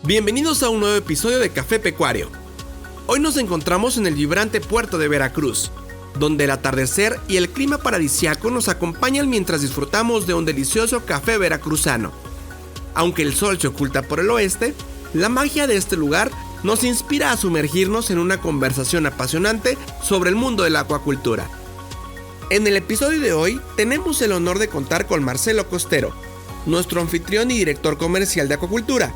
Bienvenidos a un nuevo episodio de Café Pecuario. Hoy nos encontramos en el vibrante puerto de Veracruz, donde el atardecer y el clima paradisíaco nos acompañan mientras disfrutamos de un delicioso café veracruzano. Aunque el sol se oculta por el oeste, la magia de este lugar nos inspira a sumergirnos en una conversación apasionante sobre el mundo de la acuacultura. En el episodio de hoy tenemos el honor de contar con Marcelo Costero, nuestro anfitrión y director comercial de acuacultura,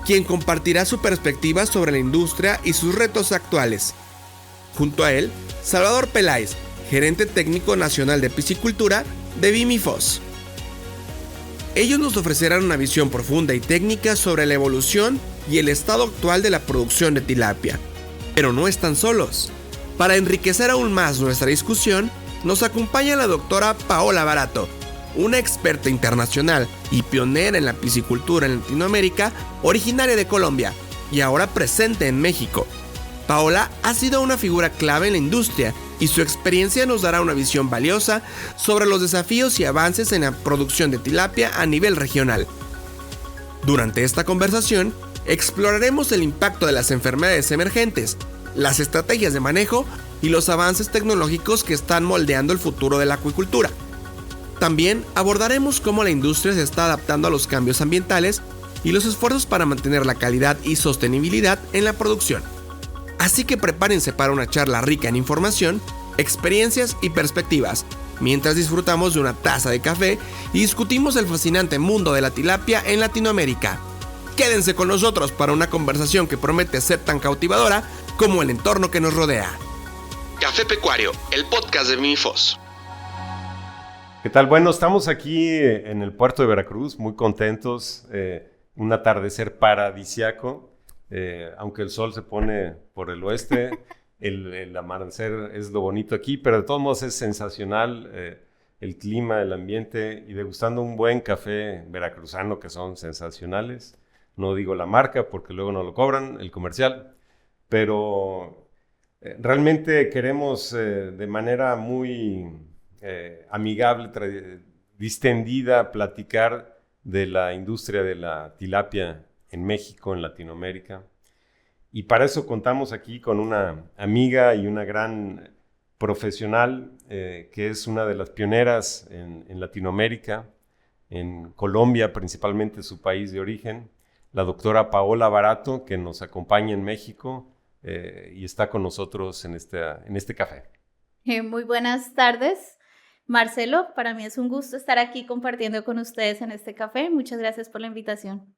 quien compartirá su perspectiva sobre la industria y sus retos actuales. Junto a él, Salvador Peláez, gerente técnico nacional de piscicultura de Bimifos. Ellos nos ofrecerán una visión profunda y técnica sobre la evolución y el estado actual de la producción de tilapia. Pero no están solos. Para enriquecer aún más nuestra discusión, nos acompaña la doctora Paola Barato, una experta internacional y pionera en la piscicultura en Latinoamérica, originaria de Colombia y ahora presente en México. Paola ha sido una figura clave en la industria y su experiencia nos dará una visión valiosa sobre los desafíos y avances en la producción de tilapia a nivel regional. Durante esta conversación, exploraremos el impacto de las enfermedades emergentes, las estrategias de manejo y los avances tecnológicos que están moldeando el futuro de la acuicultura. También abordaremos cómo la industria se está adaptando a los cambios ambientales y los esfuerzos para mantener la calidad y sostenibilidad en la producción. Así que prepárense para una charla rica en información, experiencias y perspectivas, mientras disfrutamos de una taza de café y discutimos el fascinante mundo de la tilapia en Latinoamérica. Quédense con nosotros para una conversación que promete ser tan cautivadora como el entorno que nos rodea. Café Pecuario, el podcast de Bimifos. ¿Qué tal? Bueno, estamos aquí en el puerto de Veracruz, muy contentos, un atardecer paradisiaco, aunque el sol se pone por el oeste, el amanecer es lo bonito aquí, pero de todos modos es sensacional el clima, el ambiente y degustando un buen café veracruzano que son sensacionales. No digo la marca porque luego no lo cobran, el comercial, pero realmente queremos de manera muy amigable, distendida, platicar de la industria de la tilapia en México, en Latinoamérica. Y para eso contamos aquí con una amiga y una gran profesional que es una de las pioneras en Latinoamérica, en Colombia principalmente su país de origen, la doctora Paola Barato, que nos acompaña en México y está con nosotros en este café. Muy buenas tardes, Marcelo. Para mí es un gusto estar aquí compartiendo con ustedes en este café. Muchas gracias por la invitación.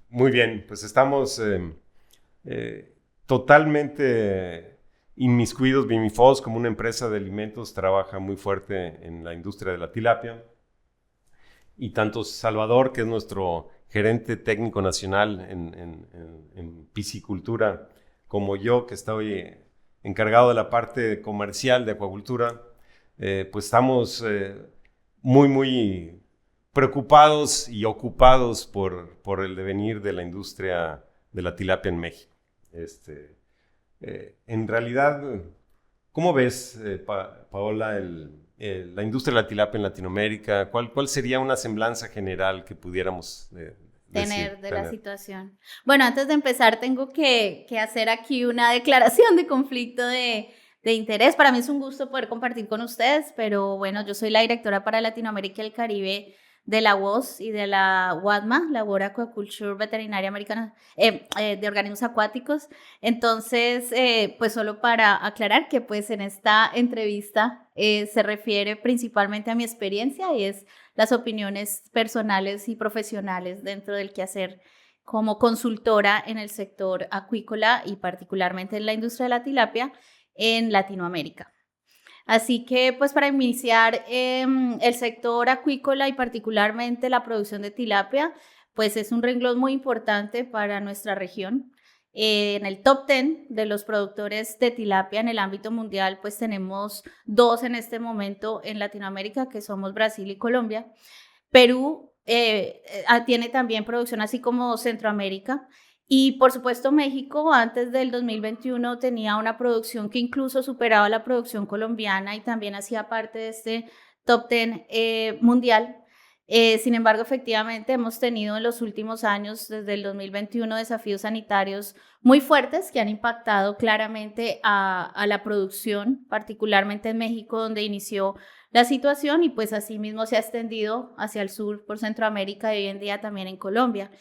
Muy bien, pues estamos totalmente inmiscuidos. Bimifos, como una empresa de alimentos, trabaja muy fuerte en la industria de la tilapia. Y tanto Salvador, que es nuestro gerente técnico nacional en piscicultura, como yo, que estoy encargado de la parte comercial de acuacultura, pues estamos muy preocupados y ocupados por el devenir de la industria de la tilapia en México. En realidad, ¿cómo ves, Paola, la industria de la tilapia en Latinoamérica? ¿Cuál sería una semblanza general que pudiéramos tener la situación? Bueno, antes de empezar tengo que hacer aquí una declaración de conflicto de interés. Para mí es un gusto poder compartir con ustedes, pero bueno, yo soy la directora para Latinoamérica y el Caribe de la WOS y de la WADMA, la World Aquaculture Veterinaria Americana, de organismos acuáticos. Entonces, pues solo para aclarar que pues en esta entrevista se refiere principalmente a mi experiencia y es las opiniones personales y profesionales dentro del quehacer como consultora en el sector acuícola y particularmente en la industria de la tilapia en Latinoamérica. Así que, pues para iniciar, el sector acuícola y particularmente la producción de tilapia, pues es un renglón muy importante para nuestra región. En el top 10 de los productores de tilapia en el ámbito mundial, pues tenemos dos en este momento en Latinoamérica, que somos Brasil y Colombia. Perú tiene también producción, así como Centroamérica. Y por supuesto México antes del 2021 tenía una producción que incluso superaba la producción colombiana y también hacía parte de este top 10 mundial. Sin embargo, efectivamente, hemos tenido en los últimos años, desde el 2021, desafíos sanitarios muy fuertes que han impactado claramente a la producción, particularmente en México, donde inició la situación, y pues asimismo se ha extendido hacia el sur por Centroamérica y hoy en día también en Colombia.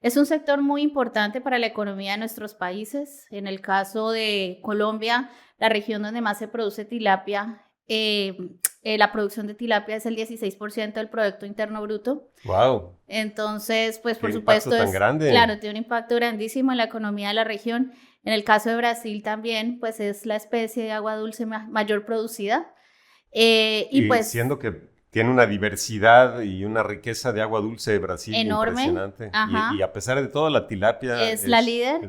Es un sector muy importante para la economía de nuestros países. En el caso de Colombia, la región donde más se produce tilapia, la producción de tilapia es el 16% del Producto Interno Bruto. ¡Wow! Entonces, pues por impacto supuesto tan grande. Claro, tiene un impacto grandísimo en la economía de la región. En el caso de Brasil también, pues es la especie de agua dulce mayor producida. Y pues siendo que tiene una diversidad y una riqueza de agua dulce de Brasil enorme, impresionante. ajá. Y a pesar de todo, la tilapia es la líder.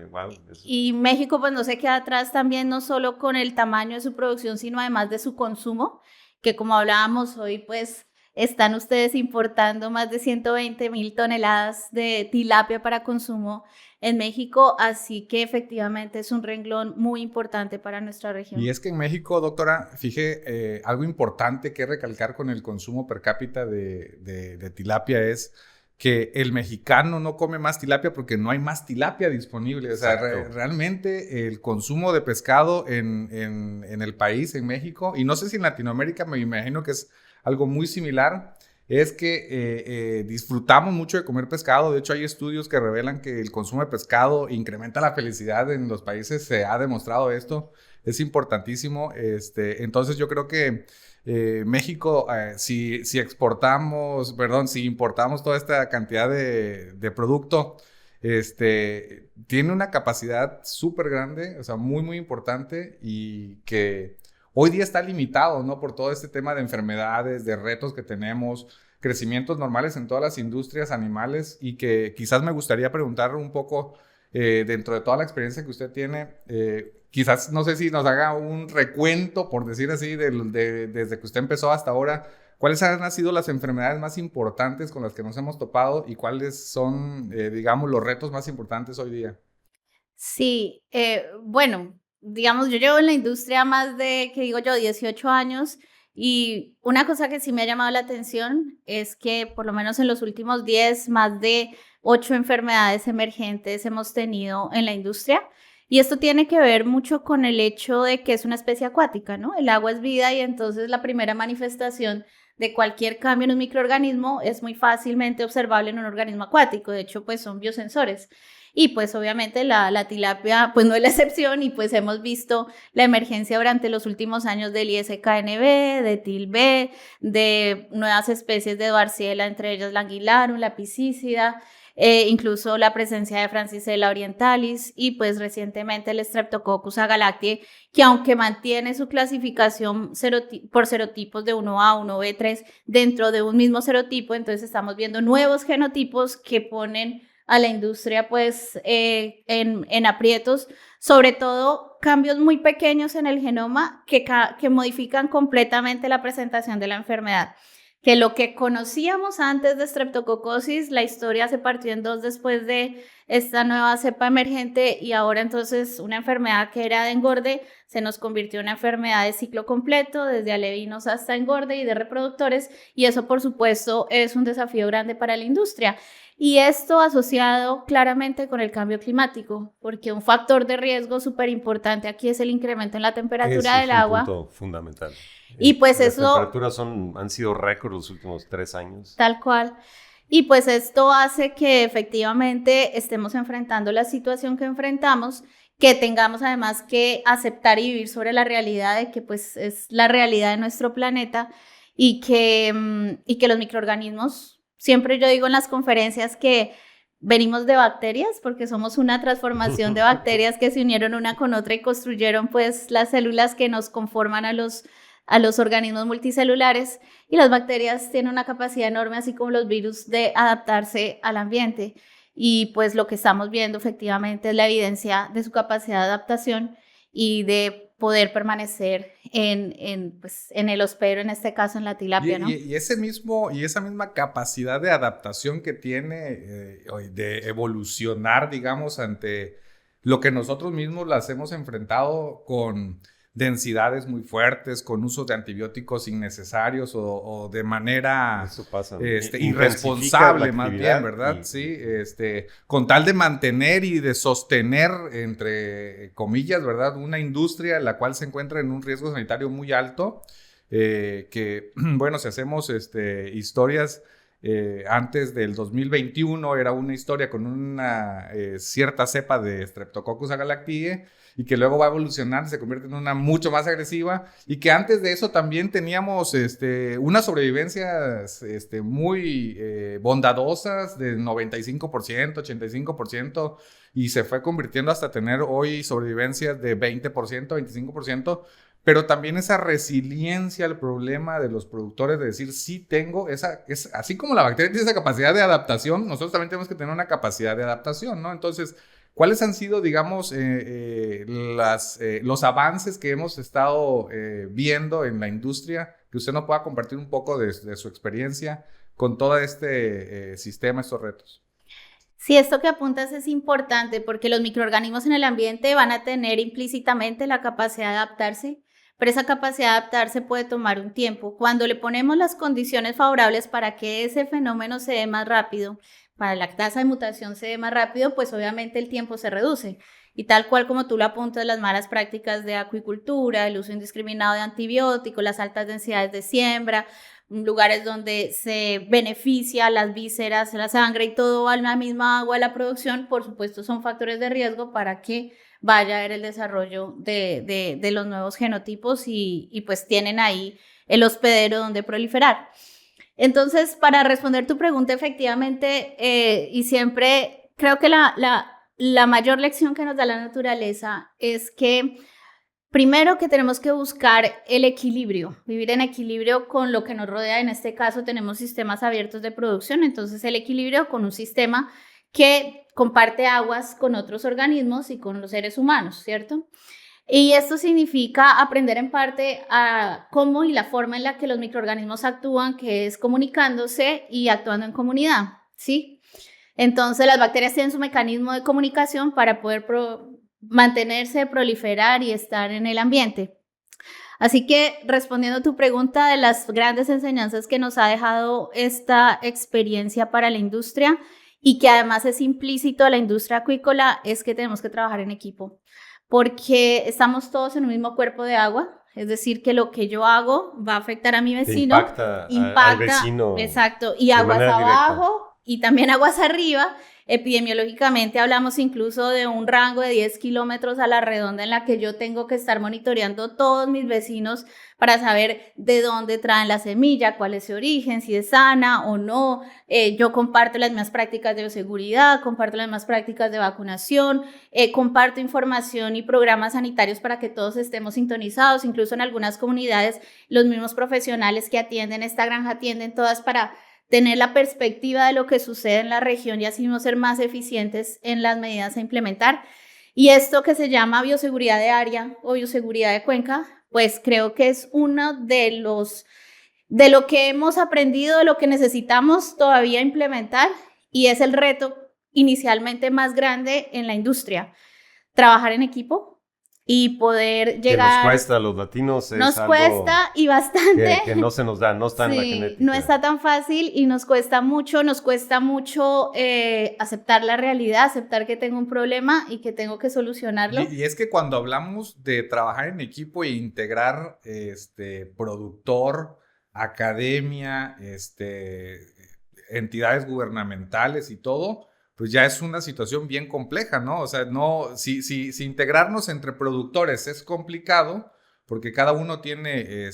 Wow, y México pues no se queda atrás también, no solo con el tamaño de su producción, sino además de su consumo, que como hablábamos hoy, pues están ustedes importando más de 120,000 toneladas de tilapia para consumo en México, así que efectivamente es un renglón muy importante para nuestra región. Y es que en México, doctora, fije, algo importante que recalcar con el consumo per cápita de tilapia es que el mexicano no come más tilapia porque no hay más tilapia disponible. O sea, realmente el consumo de pescado en el país, en México, y no sé si en Latinoamérica, me imagino que es algo muy similar, es que disfrutamos mucho de comer pescado. De hecho, hay estudios que revelan que el consumo de pescado incrementa la felicidad en los países. Se ha demostrado esto. Es importantísimo. Entonces, yo creo que México, si importamos toda esta cantidad de producto, tiene una capacidad súper grande, o sea, muy, muy importante, y que hoy día está limitado, ¿no? Por todo este tema de enfermedades, de retos que tenemos, crecimientos normales en todas las industrias animales, y que quizás me gustaría preguntar un poco, dentro de toda la experiencia que usted tiene, quizás, no sé si nos haga un recuento, por decir así, desde que usted empezó hasta ahora, ¿cuáles han sido las enfermedades más importantes con las que nos hemos topado y cuáles son, digamos, los retos más importantes hoy día? Sí, bueno, digamos, yo llevo en la industria más de, 18 años, y una cosa que sí me ha llamado la atención es que por lo menos en los últimos 10, más de 8 enfermedades emergentes hemos tenido en la industria, y esto tiene que ver mucho con el hecho de que es una especie acuática, ¿no? El agua es vida, y entonces la primera manifestación de cualquier cambio en un microorganismo es muy fácilmente observable en un organismo acuático. De hecho, pues son biosensores. Y pues obviamente la tilapia pues no es la excepción, y pues hemos visto la emergencia durante los últimos años del ISKNB, de TIL-B, de nuevas especies de Barciela, entre ellas la anguilarum, la piscicida, incluso la presencia de Francisella orientalis, y pues recientemente el Streptococcus agalactiae, que aunque mantiene su clasificación por serotipos de 1A, 1B3 dentro de un mismo serotipo, entonces estamos viendo nuevos genotipos que ponen a la industria pues en aprietos, sobre todo cambios muy pequeños en el genoma que modifican completamente la presentación de la enfermedad. Que lo que conocíamos antes de streptococosis, la historia se partió en dos después de esta nueva cepa emergente, y ahora entonces una enfermedad que era de engorde se nos convirtió en una enfermedad de ciclo completo, desde alevinos hasta engorde y de reproductores, y eso por supuesto es un desafío grande para la industria. Y esto asociado claramente con el cambio climático, porque un factor de riesgo súper importante aquí es el incremento en la temperatura del agua. Es un punto fundamental. Y pues las eso... temperaturas han sido récord los últimos 3 años. Tal cual. Y pues esto hace que efectivamente estemos enfrentando la situación que enfrentamos, que tengamos además que aceptar y vivir sobre la realidad de que pues es la realidad de nuestro planeta, y que los microorganismos... Siempre yo digo en las conferencias que venimos de bacterias, porque somos una transformación de bacterias que se unieron una con otra y construyeron pues las células que nos conforman a los organismos multicelulares, y las bacterias tienen una capacidad enorme, así como los virus, de adaptarse al ambiente, y pues lo que estamos viendo efectivamente es la evidencia de su capacidad de adaptación y de poder permanecer en el hospedero, en este caso en la tilapia, ¿no? Y esa misma capacidad de adaptación que tiene, de evolucionar, digamos, ante lo que nosotros mismos las hemos enfrentado con densidades muy fuertes, con uso de antibióticos innecesarios o de manera irresponsable, más bien, ¿verdad? Sí, con tal de mantener y de sostener, entre comillas, ¿verdad?, una industria en la cual se encuentra en un riesgo sanitario muy alto, que, bueno, si hacemos historias, antes del 2021 era una historia con una cierta cepa de Streptococcus agalactiae, y que luego va a evolucionar, se convierte en una mucho más agresiva, y que antes de eso también teníamos unas sobrevivencias muy bondadosas de 95%, 85%, y se fue convirtiendo hasta tener hoy sobrevivencias de 20%, 25%, pero también esa resiliencia al problema de los productores de decir, sí tengo así como la bacteria tiene esa capacidad de adaptación, nosotros también tenemos que tener una capacidad de adaptación, ¿no? Entonces, ¿cuáles han sido, digamos, los avances que hemos estado viendo en la industria? Que usted nos pueda compartir un poco de su experiencia con todo este sistema, estos retos. Sí, esto que apuntas es importante porque los microorganismos en el ambiente van a tener implícitamente la capacidad de adaptarse, pero esa capacidad de adaptarse puede tomar un tiempo. Cuando le ponemos las condiciones favorables para que ese fenómeno se dé más rápido, para la tasa de mutación se dé más rápido, pues obviamente el tiempo se reduce. Y tal cual como tú lo apuntas, las malas prácticas de acuicultura, el uso indiscriminado de antibióticos, las altas densidades de siembra, lugares donde se beneficia las vísceras, la sangre y todo a la misma agua de la producción, por supuesto son factores de riesgo para que vaya a haber el desarrollo de los nuevos genotipos y pues tienen ahí el hospedero donde proliferar. Entonces, para responder tu pregunta, efectivamente, y siempre creo que la mayor lección que nos da la naturaleza es que primero que tenemos que buscar el equilibrio, vivir en equilibrio con lo que nos rodea. En este caso tenemos sistemas abiertos de producción, entonces el equilibrio con un sistema que comparte aguas con otros organismos y con los seres humanos, ¿cierto? Y esto significa aprender en parte a cómo y la forma en la que los microorganismos actúan, que es comunicándose y actuando en comunidad, ¿sí? Entonces las bacterias tienen su mecanismo de comunicación para poder mantenerse, proliferar y estar en el ambiente. Así que respondiendo a tu pregunta, de las grandes enseñanzas que nos ha dejado esta experiencia para la industria y que además es implícito a la industria acuícola, es que tenemos que trabajar en equipo, porque estamos todos en un mismo cuerpo de agua, es decir, que lo que yo hago va a afectar a mi vecino. Impacta al vecino. Exacto, y aguas abajo y también aguas arriba. Epidemiológicamente hablamos incluso de un rango de 10 kilómetros a la redonda en la que yo tengo que estar monitoreando todos mis vecinos para saber de dónde traen la semilla, cuál es su origen, si es sana o no. Yo comparto las mismas prácticas de bioseguridad, comparto las mismas prácticas de vacunación, comparto información y programas sanitarios para que todos estemos sintonizados. Incluso en algunas comunidades los mismos profesionales que atienden esta granja atienden todas para tener la perspectiva de lo que sucede en la región y así mismo ser más eficientes en las medidas a implementar. Y esto que se llama bioseguridad de área o bioseguridad de cuenca, pues creo que es uno de lo que hemos aprendido, de lo que necesitamos todavía implementar, y es el reto inicialmente más grande en la industria, trabajar en equipo y poder llegar. Que nos cuesta a los latinos. Nos cuesta y bastante. Que no se nos da, no está en la genética. No está tan fácil y nos cuesta mucho aceptar la realidad, aceptar que tengo un problema y que tengo que solucionarlo. Y es que cuando hablamos de trabajar en equipo e integrar productor, academia, entidades gubernamentales y todo, pues ya es una situación bien compleja, ¿no? O sea, si integrarnos entre productores es complicado, porque cada uno tiene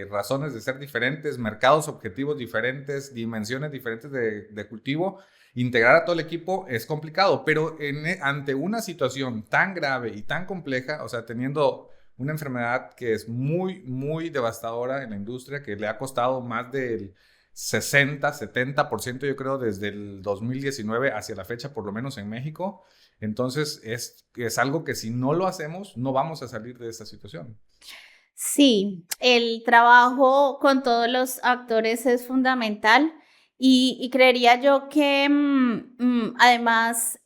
razones de ser diferentes, mercados objetivos diferentes, dimensiones diferentes de cultivo. Integrar a todo el equipo es complicado, pero ante una situación tan grave y tan compleja, o sea, teniendo una enfermedad que es muy, muy devastadora en la industria, que le ha costado más del 60, 70%, yo creo, desde el 2019 hacia la fecha, por lo menos en México. Entonces, es algo que si no lo hacemos, no vamos a salir de esta situación. Sí, el trabajo con todos los actores es fundamental y creería yo que además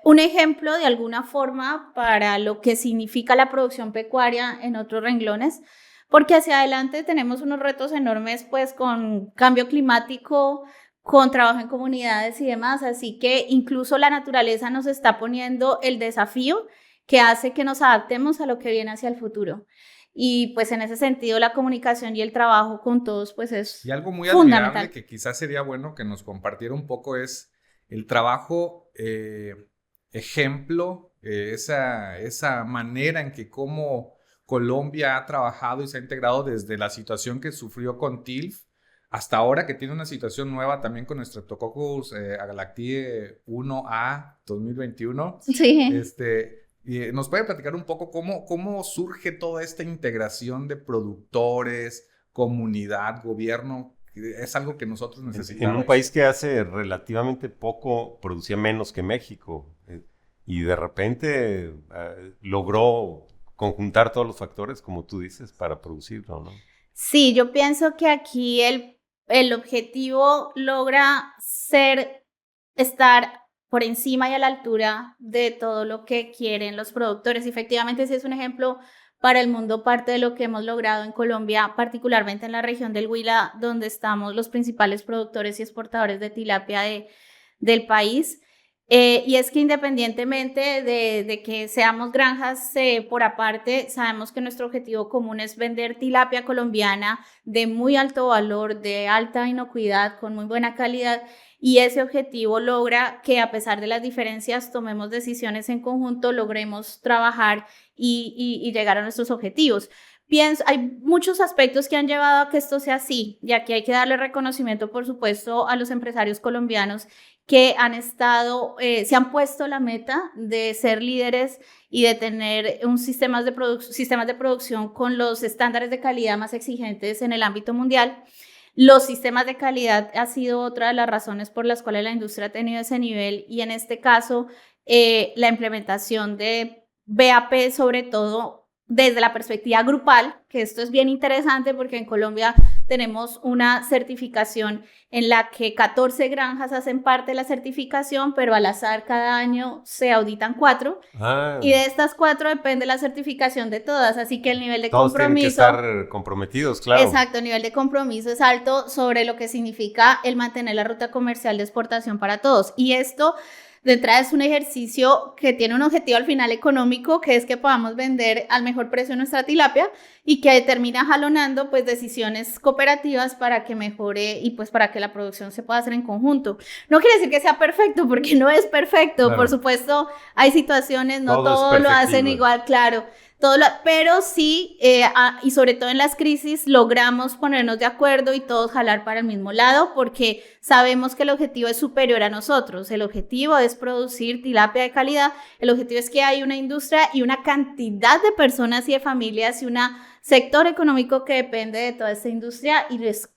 un ejemplo de alguna forma para lo que significa la producción pecuaria en otros renglones, porque hacia adelante tenemos unos retos enormes pues con cambio climático, con trabajo en comunidades y demás, así que incluso la naturaleza nos está poniendo el desafío que hace que nos adaptemos a lo que viene hacia el futuro. Y pues en ese sentido la comunicación y el trabajo con todos pues es y algo muy fundamental. admirable que quizás sería bueno que nos compartiera un poco es el trabajo ejemplo, esa manera en que como Colombia ha trabajado y se ha integrado desde la situación que sufrió con TILF hasta ahora que tiene una situación nueva también con Streptococcus agalactiae 1A 2021. Sí. ¿Nos puede platicar un poco cómo surge toda esta integración de productores, comunidad, gobierno? Es algo que nosotros necesitamos. En un país que hace relativamente poco producía menos que México y de repente logró conjuntar todos los factores, como tú dices, para producirlo, ¿no? Sí, yo pienso que aquí el objetivo logra estar por encima y a la altura de todo lo que quieren los productores. Efectivamente, ese es un ejemplo para el mundo, parte de lo que hemos logrado en Colombia, particularmente en la región del Huila, donde estamos los principales productores y exportadores de tilapia del país. Y es que independientemente de que seamos granjas por aparte, sabemos que nuestro objetivo común es vender tilapia colombiana de muy alto valor, de alta inocuidad, con muy buena calidad, y ese objetivo logra que a pesar de las diferencias tomemos decisiones en conjunto, logremos trabajar y llegar a nuestros objetivos. Hay muchos aspectos que han llevado a que esto sea así, y aquí hay que darle reconocimiento, por supuesto, a los empresarios colombianos que se han puesto la meta de ser líderes y de tener sistemas de producción con los estándares de calidad más exigentes en el ámbito mundial. Los sistemas de calidad ha sido otra de las razones por las cuales la industria ha tenido ese nivel, y en este caso la implementación de BAP, sobre todo desde la perspectiva grupal, que esto es bien interesante porque en Colombia tenemos una certificación en la que 14 granjas hacen parte de la certificación, pero al azar cada año se auditan 4. Y de estas 4 depende la certificación de todas, así que el nivel de todos compromiso... Todos tienen que estar comprometidos, claro. Exacto, el nivel de compromiso es alto sobre lo que significa el mantener la ruta comercial de exportación para todos. Y esto de entrada es un ejercicio que tiene un objetivo al final económico, que es que podamos vender al mejor precio nuestra tilapia y que termina jalonando pues decisiones cooperativas para que mejore y pues para que la producción se pueda hacer en conjunto. No quiere decir que sea perfecto, porque no es perfecto, claro. Por supuesto hay situaciones, no todos lo hacen igual, claro. Pero sí, y sobre todo en las crisis, logramos ponernos de acuerdo y todos jalar para el mismo lado, porque sabemos que el objetivo es superior a nosotros. El objetivo es producir tilapia de calidad. El objetivo es que hay una industria y una cantidad de personas y de familias y un sector económico que depende de toda esta industria, y es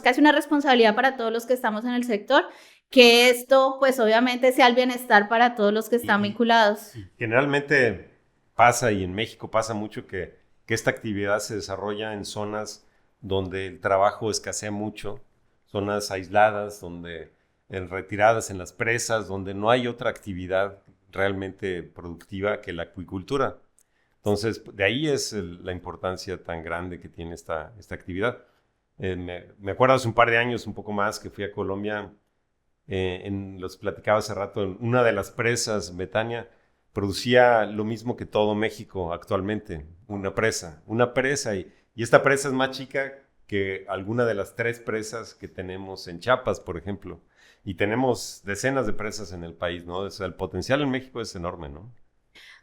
casi una responsabilidad para todos los que estamos en el sector, que esto pues obviamente sea el bienestar para todos los que están vinculados. Generalmente pasa, y en México pasa mucho, que esta actividad se desarrolla en zonas donde el trabajo escasea mucho, zonas aisladas, retiradas en las presas, donde no hay otra actividad realmente productiva que la acuicultura. Entonces, de ahí es la importancia tan grande que tiene esta actividad. Me acuerdo hace un par de años, un poco más, que fui a Colombia, los platicaba hace rato, en una de las presas, Betania, producía lo mismo que todo México actualmente, una presa, y esta presa es más chica que alguna de las 3 presas que tenemos en Chiapas, por ejemplo, y tenemos decenas de presas en el país, ¿no? O sea, el potencial en México es enorme, ¿no?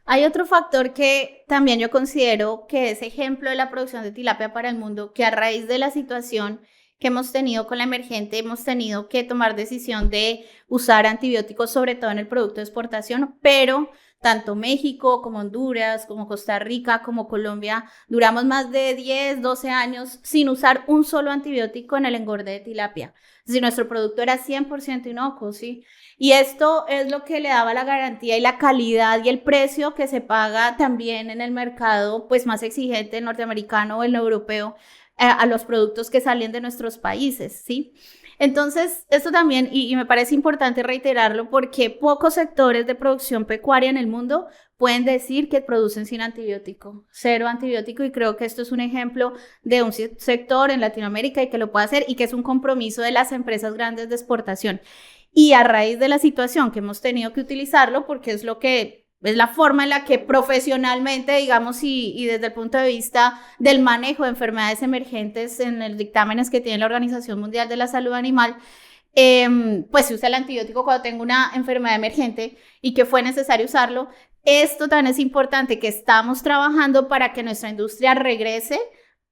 Hay otro factor que también yo considero que es ejemplo de la producción de tilapia para el mundo, que a raíz de la situación que hemos tenido con la emergente, hemos tenido que tomar decisión de usar antibióticos, sobre todo en el producto de exportación, pero tanto México como Honduras, como Costa Rica, como Colombia, duramos más de 10, 12 años sin usar un solo antibiótico en el engorde de tilapia. Es decir, nuestro producto era 100% inocuo, ¿sí? Y esto es lo que le daba la garantía y la calidad y el precio que se paga también en el mercado pues más exigente, el norteamericano o el europeo, a los productos que salen de nuestros países, ¿sí? Entonces, esto también, y me parece importante reiterarlo, porque pocos sectores de producción pecuaria en el mundo pueden decir que producen sin antibiótico, cero antibiótico, y creo que esto es un ejemplo de un sector en Latinoamérica y que lo puede hacer y que es un compromiso de las empresas grandes de exportación. Y a raíz de la situación que hemos tenido que utilizarlo, porque es lo que es la forma en la que profesionalmente, digamos, y desde el punto de vista del manejo de enfermedades emergentes en los dictámenes que tiene la Organización Mundial de la Salud Animal, pues se usa el antibiótico cuando tengo una enfermedad emergente y que fue necesario usarlo. Esto también es importante, que estamos trabajando para que nuestra industria regrese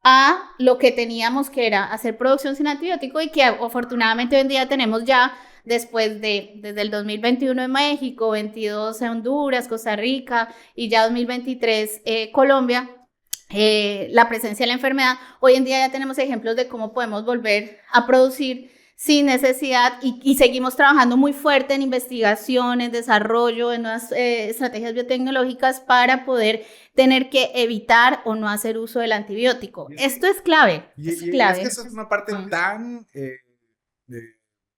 a lo que teníamos, que era hacer producción sin antibiótico, y que afortunadamente hoy en día tenemos ya, desde el 2021 en México, 22 en Honduras, Costa Rica y ya 2023 Colombia, la presencia de la enfermedad. Hoy en día ya tenemos ejemplos de cómo podemos volver a producir sin necesidad, y seguimos trabajando muy fuerte en investigación, en desarrollo, en nuevas estrategias biotecnológicas para poder tener que evitar o no hacer uso del antibiótico. Esto es clave. Es que esa es una parte tan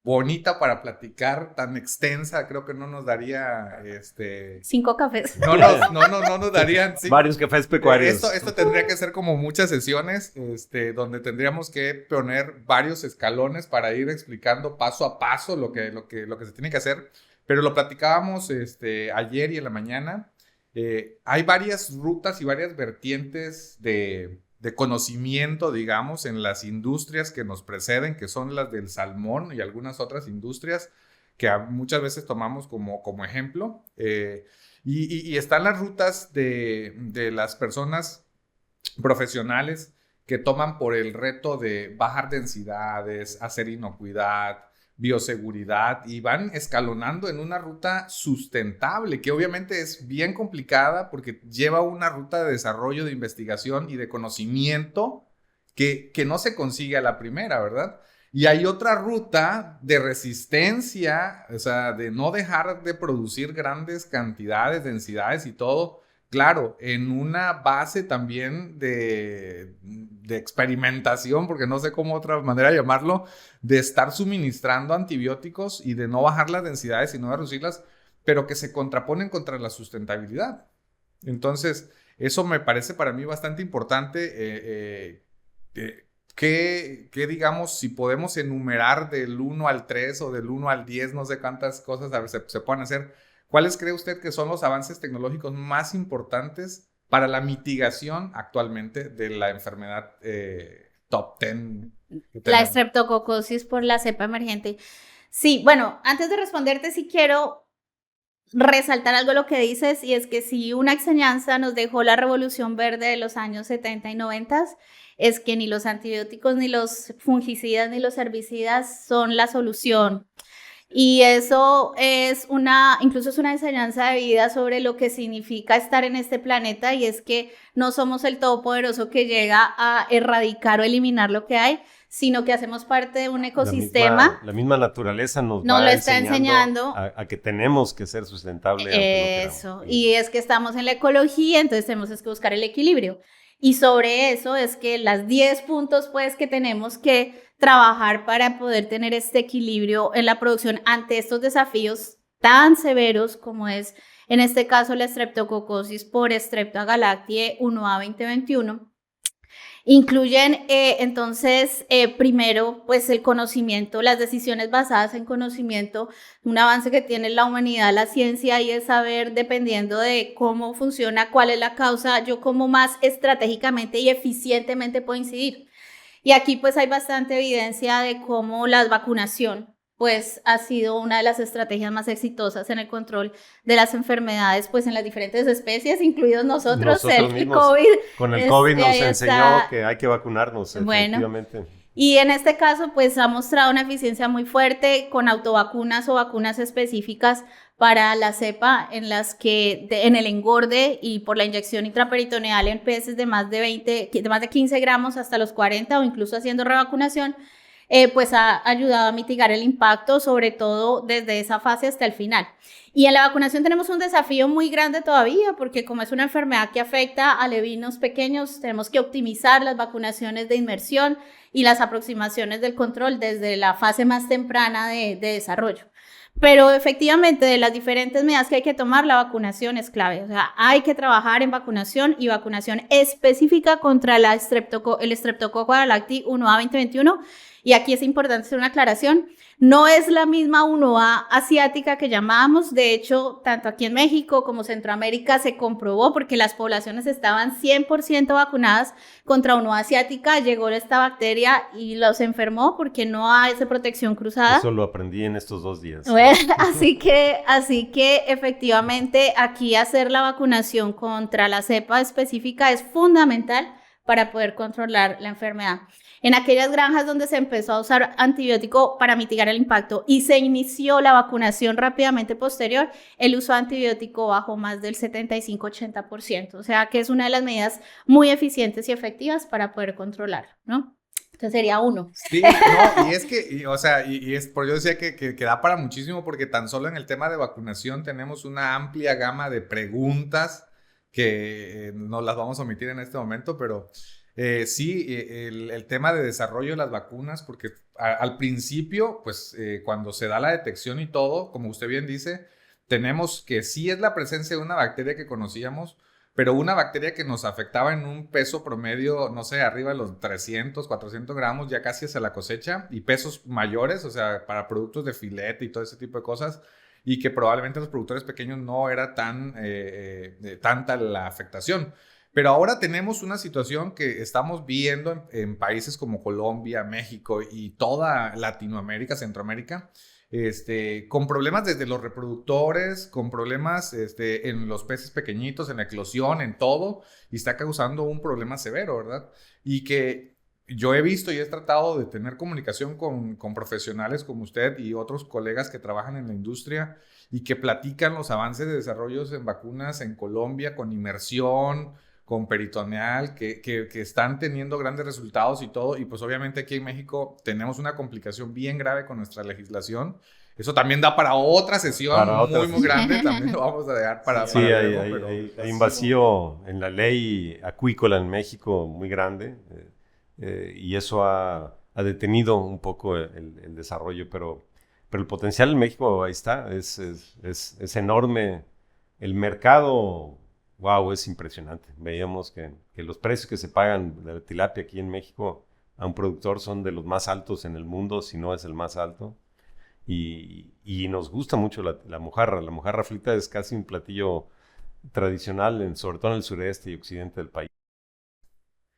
bonita para platicar, tan extensa, creo que no nos daría 5 cafés. No nos darían varios cafés pecuarios. Esto tendría que ser como muchas sesiones, donde tendríamos que poner varios escalones para ir explicando paso a paso lo que se tiene que hacer. Pero lo platicábamos ayer y en la mañana. Hay varias rutas y varias vertientes de conocimiento, digamos, en las industrias que nos preceden, que son las del salmón y algunas otras industrias que muchas veces tomamos como ejemplo. Y están las rutas de las personas profesionales que toman por el reto de bajar densidades, hacer inocuidad, bioseguridad, y van escalonando en una ruta sustentable, que obviamente es bien complicada porque lleva una ruta de desarrollo, de investigación y de conocimiento que no se consigue a la primera, ¿verdad? Y hay otra ruta de resistencia, o sea, de no dejar de producir grandes cantidades, densidades y todo, claro, en una base también de experimentación, porque no sé cómo otra manera de llamarlo, de estar suministrando antibióticos y de no bajar las densidades y no de reducirlas, pero que se contraponen contra la sustentabilidad. Entonces, eso me parece para mí bastante importante. Que digamos, si podemos enumerar del 1 al 3 o del 1 al 10, no sé cuántas cosas se pueden hacer. ¿Cuáles cree usted que son los avances tecnológicos más importantes para la mitigación actualmente de la enfermedad top 10? La estreptococosis por la cepa emergente. Sí, bueno, antes de responderte, sí quiero resaltar algo de lo que dices, y es que si una enseñanza nos dejó la revolución verde de los años 70 y 90, es que ni los antibióticos, ni los fungicidas, ni los herbicidas son la solución. Y eso incluso es una enseñanza de vida sobre lo que significa estar en este planeta, y es que no somos el todopoderoso que llega a erradicar o eliminar lo que hay, sino que hacemos parte de un ecosistema. La misma naturaleza nos lo está enseñando a que tenemos que ser sustentables. Eso, y es que estamos en la ecología, entonces tenemos que buscar el equilibrio. Y sobre eso es que las 10 puntos pues que tenemos que trabajar para poder tener este equilibrio en la producción ante estos desafíos tan severos como es en este caso la estreptococosis por Streptococcus galactiae 1A 2021. Incluyen entonces primero pues el conocimiento, las decisiones basadas en conocimiento, un avance que tiene la humanidad, la ciencia, y es saber, dependiendo de cómo funciona, cuál es la causa, yo cómo más estratégicamente y eficientemente puedo incidir. Y aquí pues hay bastante evidencia de cómo la vacunación pues ha sido una de las estrategias más exitosas en el control de las enfermedades pues en las diferentes especies, incluidos nosotros el COVID. Con el COVID nos enseñó que hay que vacunarnos, efectivamente. Bueno, y en este caso pues ha mostrado una eficiencia muy fuerte con autovacunas o vacunas específicas para la cepa, en las que en el engorde y por la inyección intraperitoneal en peces de más de 15 gramos hasta los 40, o incluso haciendo revacunación, pues ha ayudado a mitigar el impacto, sobre todo desde esa fase hasta el final. Y en la vacunación tenemos un desafío muy grande todavía, porque como es una enfermedad que afecta a alevinos pequeños, tenemos que optimizar las vacunaciones de inmersión y las aproximaciones del control desde la fase más temprana de desarrollo. Pero efectivamente, de las diferentes medidas que hay que tomar, la vacunación es clave. O sea, hay que trabajar en vacunación y vacunación específica contra el Streptococcus galacti 1A 2021. Y aquí es importante hacer una aclaración. No es la misma 1A asiática que llamábamos. De hecho, tanto aquí en México como Centroamérica se comprobó porque las poblaciones estaban 100% vacunadas contra 1A asiática. Llegó esta bacteria y los enfermó porque no hay esa protección cruzada. Eso lo aprendí en estos 2 días. Bueno, así que efectivamente aquí hacer la vacunación contra la cepa específica es fundamental para poder controlar la enfermedad. En aquellas granjas donde se empezó a usar antibiótico para mitigar el impacto y se inició la vacunación rápidamente posterior, el uso de antibiótico bajó más del 75-80%. O sea que es una de las medidas muy eficientes y efectivas para poder controlar, ¿no? Entonces sería uno. Sí, no, y es que, o sea, es por yo decía que da para muchísimo porque tan solo en el tema de vacunación tenemos una amplia gama de preguntas que no las vamos a omitir en este momento, pero sí, el tema de desarrollo de las vacunas, porque al principio, pues cuando se da la detección y todo, como usted bien dice, tenemos que sí es la presencia de una bacteria que conocíamos, pero una bacteria que nos afectaba en un peso promedio, no sé, arriba de los 300, 400 gramos, ya casi hacia la cosecha, y pesos mayores, o sea, para productos de filete y todo ese tipo de cosas, y que probablemente los productores pequeños no era tanta la afectación. Pero ahora tenemos una situación que estamos viendo en países como Colombia, México y toda Latinoamérica, Centroamérica, con problemas desde los reproductores, con problemas en los peces pequeñitos, en la eclosión, en todo, y está causando un problema severo, ¿verdad? Y que yo he visto y he tratado de tener comunicación con profesionales como usted y otros colegas que trabajan en la industria y que platican los avances de desarrollos en vacunas en Colombia con inmersión, con peritoneal, que están teniendo grandes resultados y todo, y pues obviamente aquí en México tenemos una complicación bien grave con nuestra legislación. Eso también da para otra sesión muy grande, también lo vamos a dejar para... Sí, hay un vacío en la ley acuícola en México muy grande, y eso ha detenido un poco el desarrollo, pero el potencial en México ahí está, es enorme. El mercado... Wow, es impresionante. Veíamos que los precios que se pagan de la tilapia aquí en México a un productor son de los más altos en el mundo, si no es el más alto. Y nos gusta mucho la mojarra. La mojarra frita es casi un platillo tradicional, sobre todo en el sureste y occidente del país.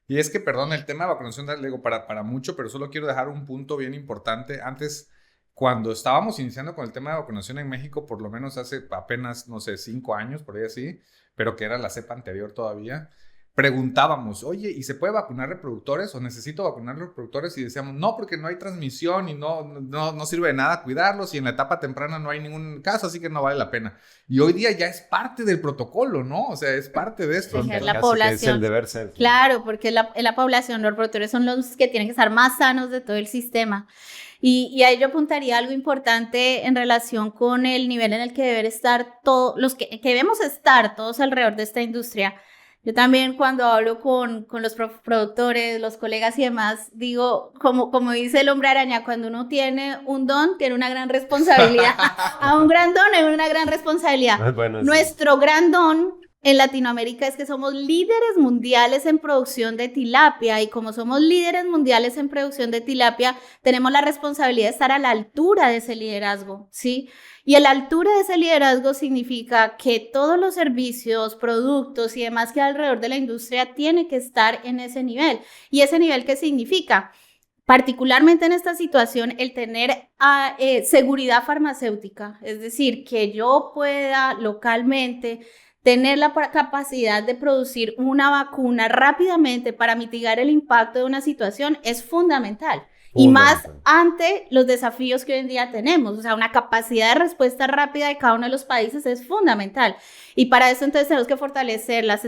Y es que, perdón, el tema de vacunación, le digo, para mucho, pero solo quiero dejar un punto bien importante. Antes, cuando estábamos iniciando con el tema de vacunación en México, por lo menos hace apenas, no sé, 5 años, por ahí así, pero que era la cepa anterior todavía, preguntábamos, oye, ¿y se puede vacunar reproductores o necesito vacunar reproductores? Y decíamos, no, porque no hay transmisión y no sirve de nada cuidarlos y en la etapa temprana no hay ningún caso, así que no vale la pena. Y hoy día ya es parte del protocolo, ¿no? O sea, es parte de esto. Es la población. Es el deber ser. Claro, porque la población, los reproductores son los que tienen que estar más sanos de todo el sistema. Y ahí yo apuntaría algo importante en relación con el nivel en el que deben estar todos, los que debemos estar todos alrededor de esta industria. Yo también cuando hablo con los productores, los colegas y demás, digo, como dice el hombre araña, cuando uno tiene un don, tiene una gran responsabilidad. A un gran don hay una gran responsabilidad. Bueno, Nuestro gran don en Latinoamérica es que somos líderes mundiales en producción de tilapia y como somos líderes mundiales en producción de tilapia, tenemos la responsabilidad de estar a la altura de ese liderazgo, ¿sí? Y a la altura de ese liderazgo significa que todos los servicios, productos y demás que hay alrededor de la industria tiene que estar en ese nivel. ¿Y ese nivel qué significa? Particularmente en esta situación, el tener seguridad farmacéutica, es decir, que yo pueda localmente tener la capacidad de producir una vacuna rápidamente para mitigar el impacto de una situación es fundamental. Y más ante los desafíos que hoy en día tenemos. O sea, una capacidad de respuesta rápida de cada uno de los países es fundamental. Y para eso entonces tenemos que fortalecer las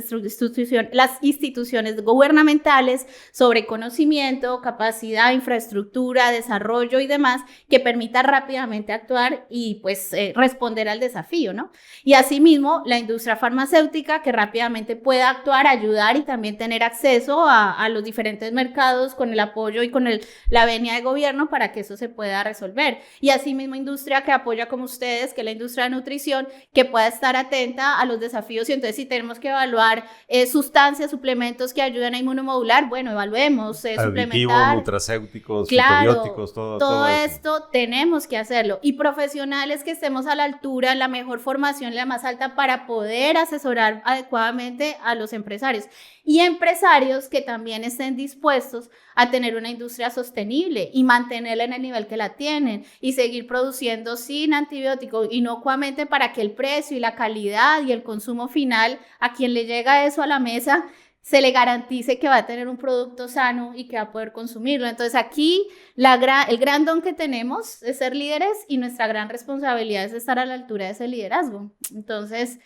instituciones gubernamentales sobre conocimiento, capacidad, infraestructura, desarrollo y demás, que permita rápidamente actuar y pues responder al desafío, ¿no? Y asimismo, la industria farmacéutica que rápidamente pueda actuar, ayudar y también tener acceso a los diferentes mercados con el apoyo y con la venia de gobierno para que eso se pueda resolver. Y asimismo, industria que apoya como ustedes, que es la industria de nutrición, que pueda estar atenta a los desafíos y entonces si tenemos que evaluar sustancias, suplementos que ayudan a inmunomodular, bueno, evaluemos, suplementar. Nutracéuticos, claro, fitobióticos, todo esto tenemos que hacerlo. Y profesionales que estemos a la altura, la mejor formación, la más alta para poder asesorar adecuadamente a los empresarios. Y empresarios que también estén dispuestos a tener una industria sostenible y mantenerla en el nivel que la tienen y seguir produciendo sin antibióticos inocuamente para que el precio y la calidad y el consumo final a quien le llega eso a la mesa se le garantice que va a tener un producto sano y que va a poder consumirlo. Entonces aquí el gran don que tenemos es ser líderes y nuestra gran responsabilidad es estar a la altura de ese liderazgo. Entonces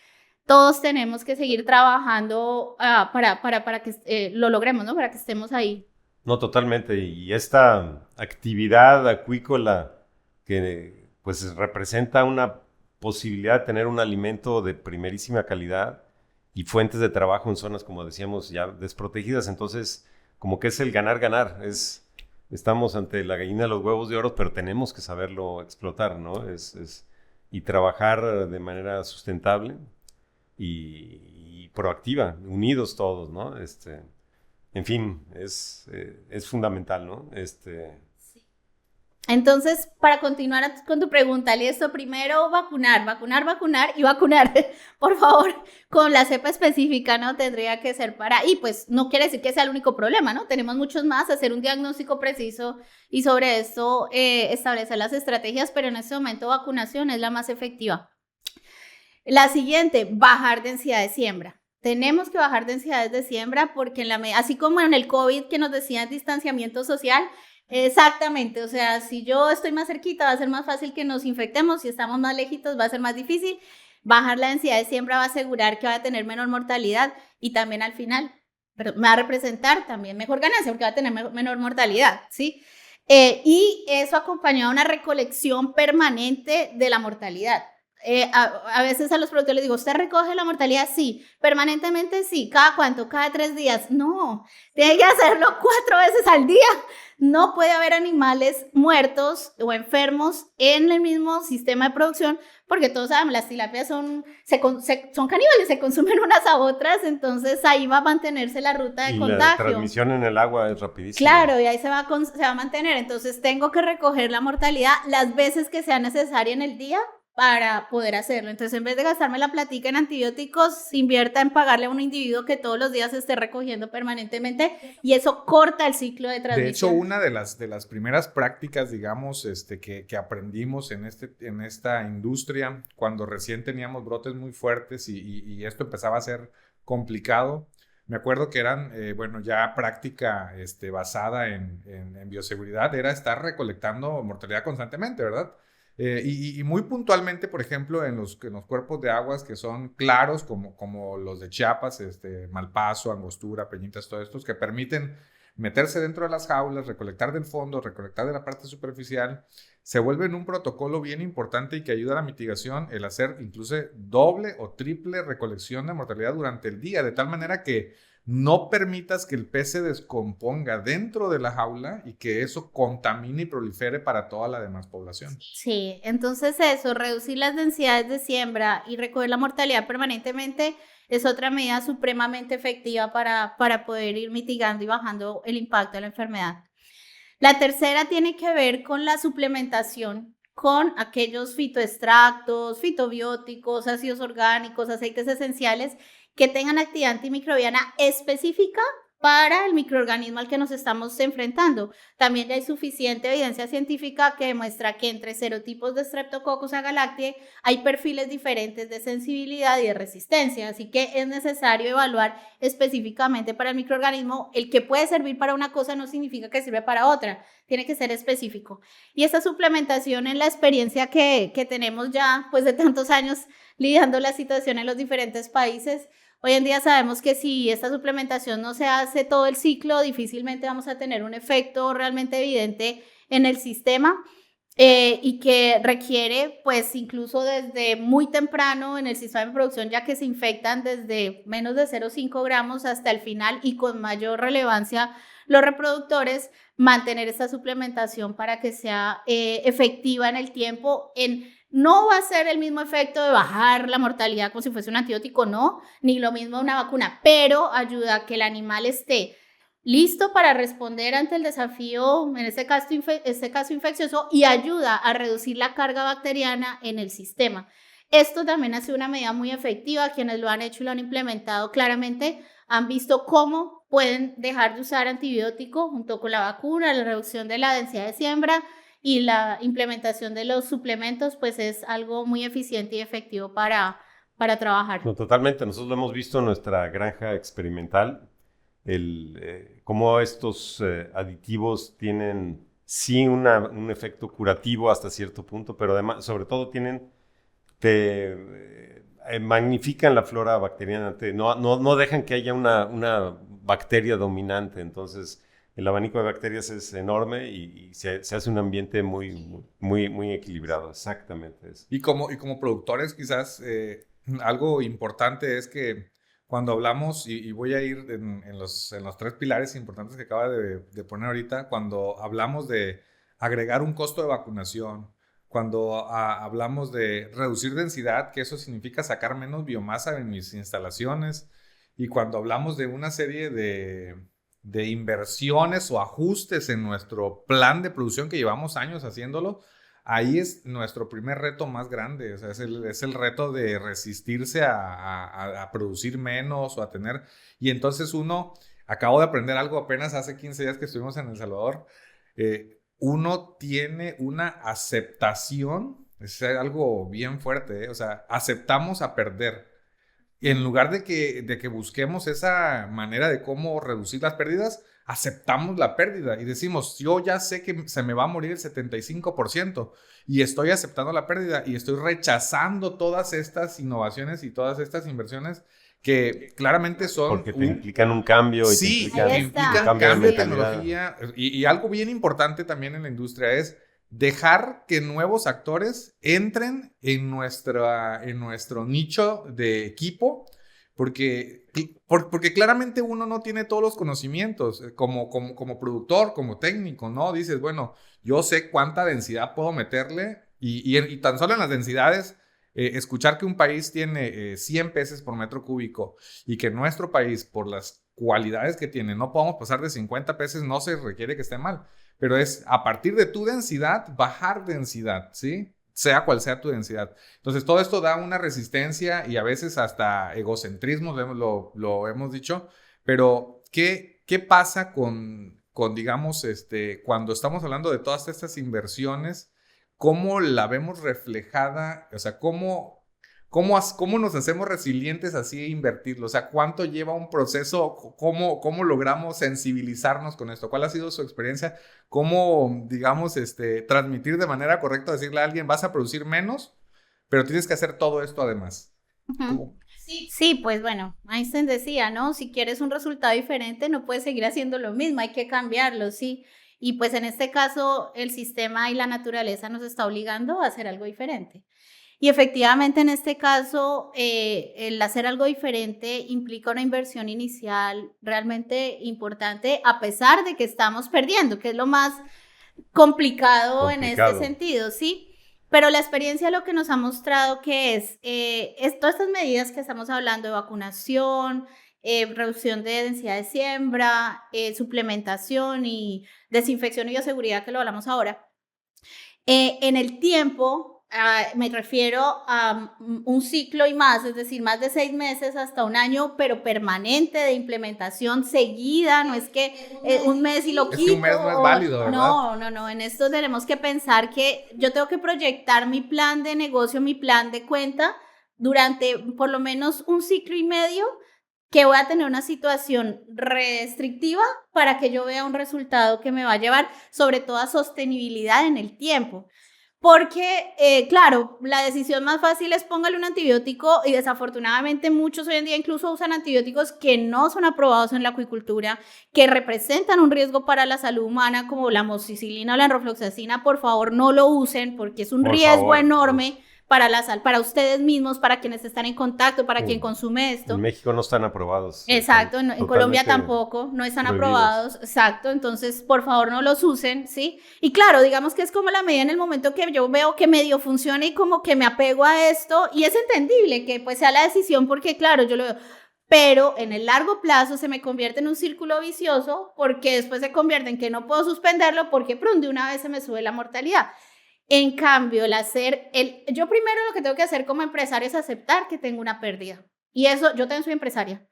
todos tenemos que seguir trabajando para que lo logremos, ¿no? Para que estemos ahí. No, totalmente. Y esta actividad acuícola que pues representa una posibilidad de tener un alimento de primerísima calidad y fuentes de trabajo en zonas, como decíamos, ya desprotegidas. Entonces, como que es el ganar-ganar. Estamos ante la gallina de los huevos de oro, pero tenemos que saberlo explotar, ¿no? Y trabajar de manera sustentable y proactiva, unidos todos, ¿no? En fin, es fundamental, ¿no? Sí. Entonces, para continuar con tu pregunta, listo, primero vacunar y vacunar, por favor, con la cepa específica, ¿no? Tendría que ser y pues no quiere decir que sea el único problema, ¿no? Tenemos muchos más, hacer un diagnóstico preciso y sobre esto establecer las estrategias, pero en este momento vacunación es la más efectiva. La siguiente, bajar densidad de siembra. Tenemos que bajar densidades de siembra porque así como en el COVID que nos decían distanciamiento social, exactamente, o sea, si yo estoy más cerquita va a ser más fácil que nos infectemos, si estamos más lejitos va a ser más difícil. Bajar la densidad de siembra va a asegurar que va a tener menor mortalidad y también al final me va a representar también mejor ganancia porque va a tener menor mortalidad, ¿sí? Y eso acompañado a una recolección permanente de la mortalidad. A veces a los productores les digo, ¿usted recoge la mortalidad? Sí. ¿Permanentemente? Sí. ¿Cada cuánto? ¿Cada 3 días? No, tiene que hacerlo 4 veces al día. No puede haber animales muertos o enfermos en el mismo sistema de producción porque todos sabemos, las tilapias son caníbales, se consumen unas a otras, entonces ahí va a mantenerse la ruta de contagio. La transmisión en el agua es rapidísima. Claro, y ahí se va a mantener. Entonces tengo que recoger la mortalidad las veces que sea necesaria en el día para poder hacerlo. Entonces, en vez de gastarme la platica en antibióticos, invierta en pagarle a un individuo que todos los días esté recogiendo permanentemente y eso corta el ciclo de transmisión. De hecho, una de las primeras prácticas, digamos, que aprendimos en esta industria, cuando recién teníamos brotes muy fuertes y esto empezaba a ser complicado, me acuerdo que eran, ya práctica basada en bioseguridad, era estar recolectando mortalidad constantemente, ¿verdad? Y muy puntualmente, por ejemplo, en los cuerpos de aguas que son claros, como los de Chiapas, Malpaso, Angostura, Peñitas, todos estos, que permiten meterse dentro de las jaulas, recolectar del fondo, recolectar de la parte superficial, se vuelven un protocolo bien importante y que ayuda a la mitigación, el hacer incluso doble o triple recolección de mortalidad durante el día, de tal manera que no permitas que el pez se descomponga dentro de la jaula y que eso contamine y prolifere para toda la demás población. Sí, entonces eso, reducir las densidades de siembra y recoger la mortalidad permanentemente es otra medida supremamente efectiva para poder ir mitigando y bajando el impacto de la enfermedad. La tercera tiene que ver con la suplementación con aquellos fitoextractos, fitobióticos, ácidos orgánicos, aceites esenciales que tengan actividad antimicrobiana específica para el microorganismo al que nos estamos enfrentando. También ya hay suficiente evidencia científica que demuestra que entre serotipos de Streptococcus agalactiae hay perfiles diferentes de sensibilidad y de resistencia, así que es necesario evaluar específicamente para el microorganismo. El que puede servir para una cosa no significa que sirve para otra, tiene que ser específico. Y esta suplementación, en la experiencia que tenemos ya pues de tantos años lidiando la situación en los diferentes países, hoy en día sabemos que si esta suplementación no se hace todo el ciclo, difícilmente vamos a tener un efecto realmente evidente en el sistema, y que requiere, pues incluso desde muy temprano en el sistema de producción, ya que se infectan desde menos de 0,5 gramos hasta el final, y con mayor relevancia los reproductores, mantener esta suplementación para que sea efectiva en el tiempo. No va a ser el mismo efecto de bajar la mortalidad como si fuese un antibiótico, no, ni lo mismo una vacuna, pero ayuda a que el animal esté listo para responder ante el desafío, en este caso infeccioso, y ayuda a reducir la carga bacteriana en el sistema. Esto también ha sido una medida muy efectiva. Quienes lo han hecho y lo han implementado claramente han visto cómo pueden dejar de usar antibiótico junto con la vacuna. La reducción de la densidad de siembra y la implementación de los suplementos, pues es algo muy eficiente y efectivo para trabajar. No, totalmente. Nosotros lo hemos visto en nuestra granja experimental, cómo estos aditivos tienen sí un efecto curativo hasta cierto punto, pero además, sobre todo, magnifican la flora bacteriana, no dejan que haya una bacteria dominante. Entonces el abanico de bacterias es enorme y se hace un ambiente muy equilibrado. Exactamente eso. Y como productores, quizás algo importante es que cuando hablamos, y voy a ir en los 3 pilares importantes que acaba de poner ahorita, cuando hablamos de agregar un costo de vacunación, cuando hablamos de reducir densidad, que eso significa sacar menos biomasa en mis instalaciones, y cuando hablamos de una serie de inversiones o ajustes en nuestro plan de producción que llevamos años haciéndolo, ahí es nuestro primer reto más grande. O sea, es el reto de resistirse a producir menos o a tener... Y entonces acabo de aprender algo apenas hace 15 días que estuvimos en El Salvador, uno tiene una aceptación, es algo bien fuerte, o sea, aceptamos a perder. Y en lugar de que busquemos esa manera de cómo reducir las pérdidas, aceptamos la pérdida y decimos, yo ya sé que se me va a morir el 75% y estoy aceptando la pérdida y estoy rechazando todas estas innovaciones y todas estas inversiones que claramente son... Porque te implican un cambio. Sí, implican un cambio de tecnología. Y algo bien importante también en la industria es dejar que nuevos actores entren en nuestro nicho de equipo, porque claramente uno no tiene todos los conocimientos como productor, como técnico, ¿no? Dices, bueno, yo sé cuánta densidad puedo meterle y tan solo en las densidades... escuchar que un país tiene 100 peces por metro cúbico y que nuestro país, por las cualidades que tiene, no podamos pasar de 50 peces, no se requiere que esté mal, pero es a partir de tu densidad, bajar densidad, ¿sí? Sea cual sea tu densidad. Entonces, todo esto da una resistencia y a veces hasta egocentrismo, lo hemos dicho, pero ¿qué pasa con digamos, cuando estamos hablando de todas estas inversiones? ¿Cómo la vemos reflejada? O sea, ¿cómo nos hacemos resilientes así a invertirlo? O sea, ¿cuánto lleva un proceso? ¿Cómo logramos sensibilizarnos con esto? ¿Cuál ha sido su experiencia? ¿Cómo, digamos, transmitir de manera correcta, decirle a alguien, vas a producir menos, pero tienes que hacer todo esto además? Uh-huh. Sí, pues bueno, Einstein decía, ¿no? Si quieres un resultado diferente, no puedes seguir haciendo lo mismo, hay que cambiarlo, sí. Y pues en este caso el sistema y la naturaleza nos está obligando a hacer algo diferente. Y efectivamente en este caso el hacer algo diferente implica una inversión inicial realmente importante, a pesar de que estamos perdiendo, que es lo más complicado. En este sentido, ¿sí? Pero la experiencia lo que nos ha mostrado que es todas estas medidas que estamos hablando de vacunación, reducción de densidad de siembra, suplementación y desinfección y bioseguridad, que lo hablamos ahora, en el tiempo me refiero a un ciclo y más, es decir, más de 6 meses hasta un año, pero permanente de implementación seguida, no es que un mes y lo quito. Es que un mes no es válido, ¿verdad? No, en esto tenemos que pensar que yo tengo que proyectar mi plan de negocio, mi plan de cuenta durante por lo menos un ciclo y medio, que voy a tener una situación restrictiva para que yo vea un resultado que me va a llevar sobre todo a sostenibilidad en el tiempo. Porque, claro, la decisión más fácil es póngale un antibiótico y desafortunadamente muchos hoy en día incluso usan antibióticos que no son aprobados en la acuicultura, que representan un riesgo para la salud humana como la amoxicilina o la enrofloxacina. Por favor, no lo usen porque es un riesgo enorme para la salud, para ustedes mismos, para quienes están en contacto, para quien consume esto. En México no están aprobados. Exacto, en Colombia tampoco, no están aprobados, exacto, entonces por favor no los usen, ¿sí? Y claro, digamos que es como la medida en el momento que yo veo que medio funciona y como que me apego a esto, y es entendible que pues sea la decisión porque claro, yo lo veo, pero en el largo plazo se me convierte en un círculo vicioso porque después se convierte en que no puedo suspenderlo porque de una vez se me sube la mortalidad. En cambio, yo primero lo que tengo que hacer como empresario es aceptar que tengo una pérdida. Y eso, yo también soy empresaria.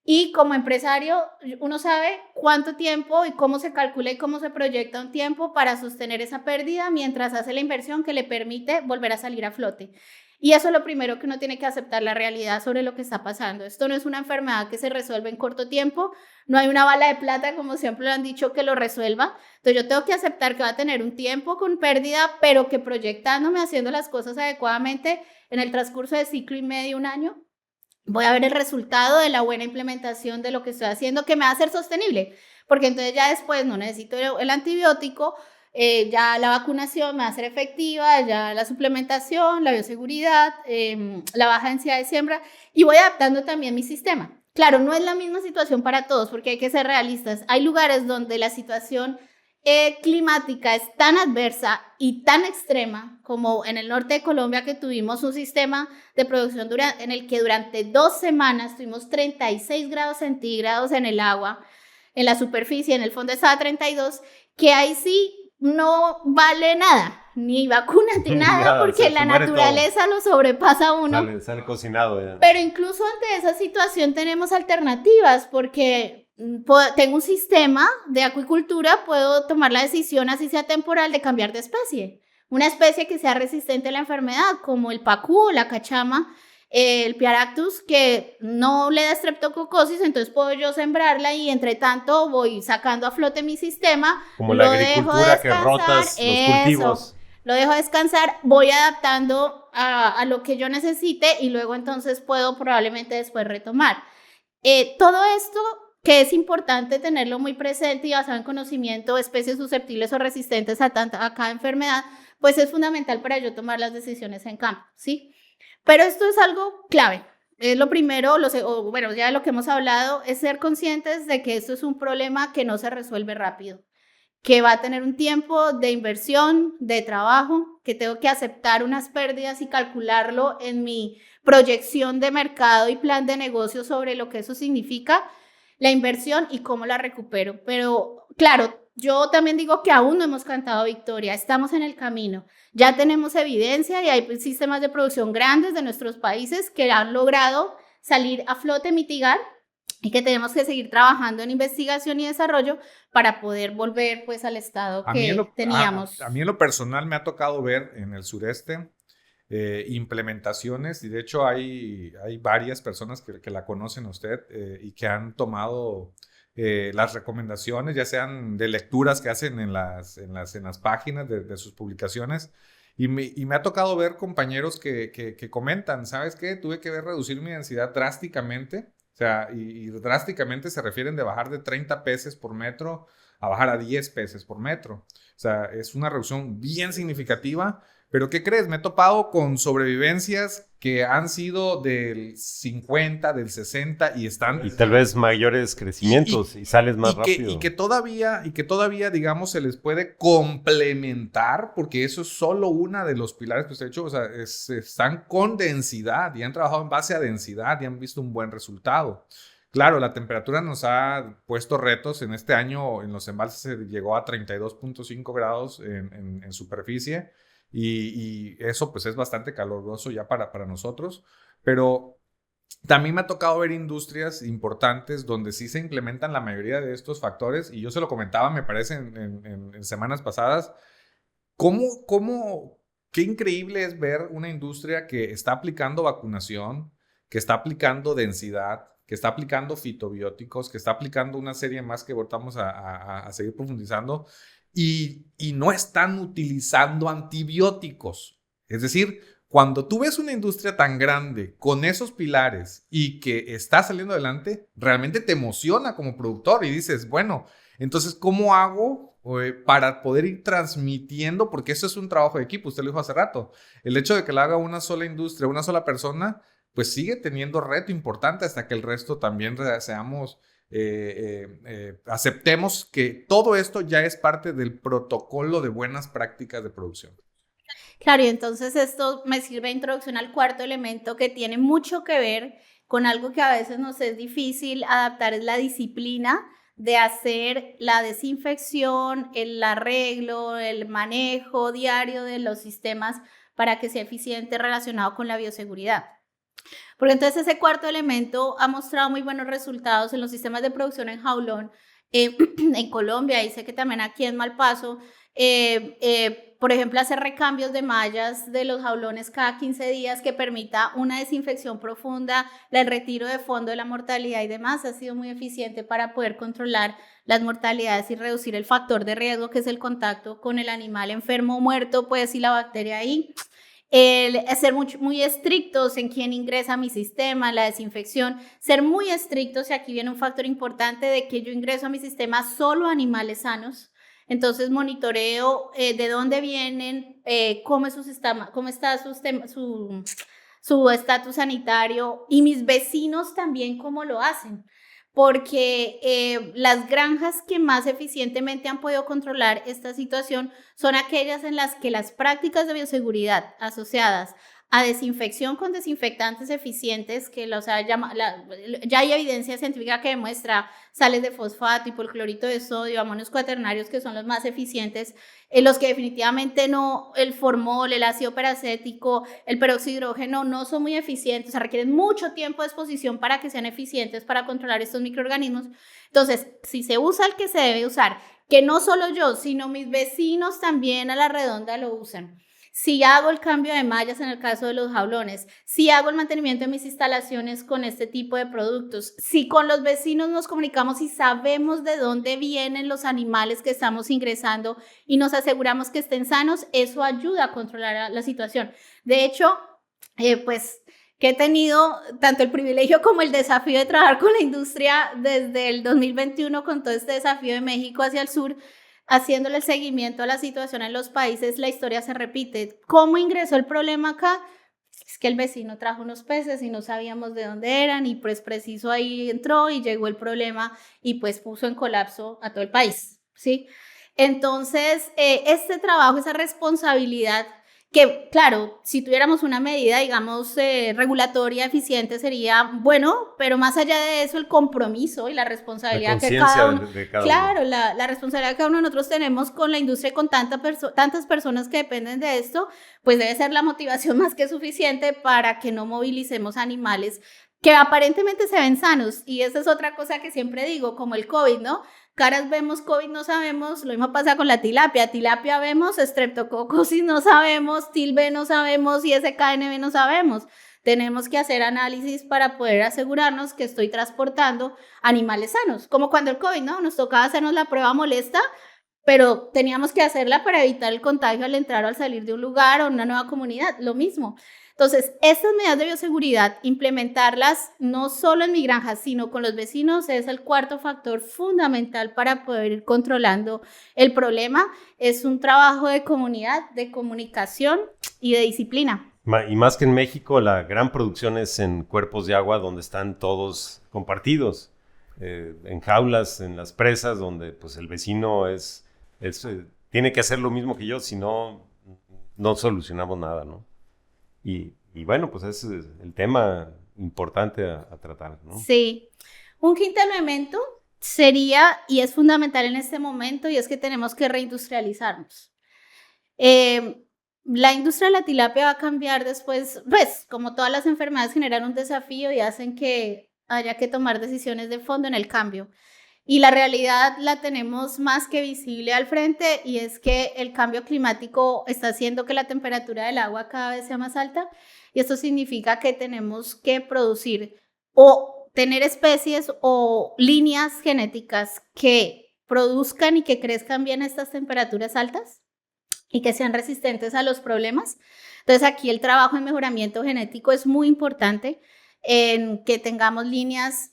Y como empresario, uno sabe cuánto tiempo y cómo se calcula y cómo se proyecta un tiempo para sostener esa pérdida mientras hace la inversión que le permite volver a salir a flote. Y eso es lo primero que uno tiene que aceptar, la realidad sobre lo que está pasando. Esto no es una enfermedad que se resuelve en corto tiempo, no hay una bala de plata, como siempre lo han dicho, que lo resuelva. Entonces yo tengo que aceptar que va a tener un tiempo con pérdida, pero que proyectándome, haciendo las cosas adecuadamente, en el transcurso de ciclo y medio, un año, voy a ver el resultado de la buena implementación de lo que estoy haciendo, que me va a hacer sostenible, porque entonces ya después no necesito el antibiótico, ya la vacunación me va a ser efectiva, ya la suplementación, la bioseguridad, la baja densidad de siembra, y voy adaptando también mi sistema. Claro, no es la misma situación para todos, porque hay que ser realistas. Hay lugares donde la situación climática es tan adversa y tan extrema como en el norte de Colombia, que tuvimos un sistema de producción en el que durante 2 semanas tuvimos 36 grados centígrados en el agua, en la superficie, en el fondo estaba 32, que ahí sí no vale nada, ni vacuna ni nada, porque la naturaleza lo sobrepasa a uno. Sale cocinado ya. Pero incluso ante esa situación tenemos alternativas, porque tengo un sistema de acuicultura, puedo tomar la decisión, así sea temporal, de cambiar de especie. Una especie que sea resistente a la enfermedad, como el pacú o la cachama, el Piaractus, que no le da streptococosis, entonces puedo yo sembrarla y entre tanto voy sacando a flote mi sistema. Como la agricultura que rotas los cultivos. Lo dejo descansar, voy adaptando a lo que yo necesite y luego entonces puedo probablemente después retomar. Todo esto, que es importante tenerlo muy presente y basado en conocimiento, especies susceptibles o resistentes a cada enfermedad, pues es fundamental para yo tomar las decisiones en campo, ¿sí? Pero esto es algo clave. Es lo primero, bueno, ya de lo que hemos hablado, es ser conscientes de que esto es un problema que no se resuelve rápido, que va a tener un tiempo de inversión, de trabajo, que tengo que aceptar unas pérdidas y calcularlo en mi proyección de mercado y plan de negocio sobre lo que eso significa, la inversión y cómo la recupero. Pero claro, yo también digo que aún no hemos cantado victoria, estamos en el camino. Ya tenemos evidencia y hay sistemas de producción grandes de nuestros países que han logrado salir a flote, mitigar, y que tenemos que seguir trabajando en investigación y desarrollo para poder volver pues al estado que teníamos. A mí en lo personal me ha tocado ver en el sureste implementaciones, y de hecho hay varias personas que la conocen a usted y que han tomado las recomendaciones, ya sean de lecturas que hacen en las páginas de sus publicaciones. Y me ha tocado ver compañeros que comentan, ¿sabes qué? Tuve que reducir mi densidad drásticamente. O sea, y drásticamente se refieren de bajar de 30 peces por metro a bajar a 10 peces por metro. O sea, es una reducción bien significativa. Pero ¿qué crees? Me he topado con sobrevivencias que han sido del 50, del 60 y están... Y tal vez mayores crecimientos y sales más rápido. Y que todavía, digamos, se les puede complementar, porque eso es solo una de los pilares que usted ha hecho. O sea, están con densidad y han trabajado en base a densidad y han visto un buen resultado. Claro, la temperatura nos ha puesto retos. En este año en los embalses se llegó a 32.5 grados en superficie. y eso pues es bastante caloroso ya para nosotros, pero también me ha tocado ver industrias importantes donde sí se implementan la mayoría de estos factores, y yo se lo comentaba, me parece, en semanas pasadas, qué increíble es ver una industria que está aplicando vacunación, que está aplicando densidad, que está aplicando fitobióticos, que está aplicando una serie más que ahorita vamos a seguir profundizando, y no están utilizando antibióticos. Es decir, cuando tú ves una industria tan grande con esos pilares y que está saliendo adelante, realmente te emociona como productor y dices, bueno, entonces, ¿cómo hago para poder ir transmitiendo? Porque eso es un trabajo de equipo, usted lo dijo hace rato. El hecho de que lo haga una sola industria, una sola persona, pues sigue teniendo reto importante hasta que el resto también seamos, aceptemos que todo esto ya es parte del protocolo de buenas prácticas de producción. Claro, y entonces esto me sirve de introducción al cuarto elemento que tiene mucho que ver con algo que a veces nos es difícil adaptar, es la disciplina de hacer la desinfección, el arreglo, el manejo diario de los sistemas para que sea eficiente relacionado con la bioseguridad. Porque entonces ese cuarto elemento ha mostrado muy buenos resultados en los sistemas de producción en jaulón en Colombia, y sé que también aquí en Malpaso, por ejemplo, hacer recambios de mallas de los jaulones cada 15 días que permita una desinfección profunda, el retiro de fondo de la mortalidad y demás, ha sido muy eficiente para poder controlar las mortalidades y reducir el factor de riesgo que es el contacto con el animal enfermo o muerto, pues si la bacteria ahí. Ser muy estrictos en quién ingresa a mi sistema, la desinfección, ser muy estrictos, y aquí viene un factor importante de que yo ingreso a mi sistema solo animales sanos. Entonces monitoreo de dónde vienen, cómo está su estatus sanitario, y mis vecinos también cómo lo hacen. Porque las granjas que más eficientemente han podido controlar esta situación son aquellas en las que las prácticas de bioseguridad asociadas a desinfección con desinfectantes eficientes, que ya hay evidencia científica que demuestra sales de fosfato, hipoclorito de sodio, amonios cuaternarios, que son los más eficientes, los que definitivamente no, el formol, el ácido peracético, el peróxido de hidrógeno no son muy eficientes, o sea, requieren mucho tiempo de exposición para que sean eficientes para controlar estos microorganismos. Entonces, si se usa el que se debe usar, que no solo yo, sino mis vecinos también a la redonda lo usan, si hago el cambio de mallas en el caso de los jaulones, si hago el mantenimiento de mis instalaciones con este tipo de productos, si con los vecinos nos comunicamos y sabemos de dónde vienen los animales que estamos ingresando y nos aseguramos que estén sanos, eso ayuda a controlar la situación. De hecho, pues que he tenido tanto el privilegio como el desafío de trabajar con la industria desde el 2021 con todo este desafío de México hacia el sur, haciéndole el seguimiento a la situación en los países, la historia se repite. ¿Cómo ingresó el problema acá? Es que el vecino trajo unos peces y no sabíamos de dónde eran, y pues preciso ahí entró y llegó el problema y pues puso en colapso a todo el país, ¿sí? Entonces, este trabajo, esa responsabilidad, que claro, si tuviéramos una medida, digamos, regulatoria eficiente sería bueno, pero más allá de eso, el compromiso y la responsabilidad que cada uno, de cada claro, uno. la responsabilidad que cada uno de nosotros tenemos con la industria y con tantas personas que dependen de esto, pues debe ser la motivación más que suficiente para que no movilicemos animales que aparentemente se ven sanos. Y esa es otra cosa que siempre digo, como el COVID, ¿no? Caras vemos, COVID no sabemos, lo mismo pasa con la tilapia. Tilapia vemos, Streptococcus no sabemos, tilbe no sabemos y SKNB no sabemos. Tenemos que hacer análisis para poder asegurarnos que estoy transportando animales sanos. Como cuando el COVID, ¿no? Nos tocaba hacernos la prueba molesta, pero teníamos que hacerla para evitar el contagio al entrar o al salir de un lugar o una nueva comunidad, lo mismo. Entonces, estas medidas de bioseguridad, implementarlas no solo en mi granja, sino con los vecinos, es el cuarto factor fundamental para poder ir controlando el problema. Es un trabajo de comunidad, de comunicación y de disciplina. Y más que en México, la gran producción es en cuerpos de agua donde están todos compartidos, en jaulas, en las presas, donde pues el vecino tiene que hacer lo mismo que yo, si no, no solucionamos nada, ¿no? Y bueno, pues ese es el tema importante a tratar, ¿no? Sí. Un quinto elemento sería, y es fundamental en este momento, y es que tenemos que reindustrializarnos. la industria de la tilapia va a cambiar después, pues como todas las enfermedades generan un desafío y hacen que haya que tomar decisiones de fondo en el cambio. Y la realidad la tenemos más que visible al frente, y es que el cambio climático está haciendo que la temperatura del agua cada vez sea más alta, y esto significa que tenemos que producir o tener especies o líneas genéticas que produzcan y que crezcan bien a estas temperaturas altas y que sean resistentes a los problemas. Entonces aquí el trabajo en mejoramiento genético es muy importante, en que tengamos líneas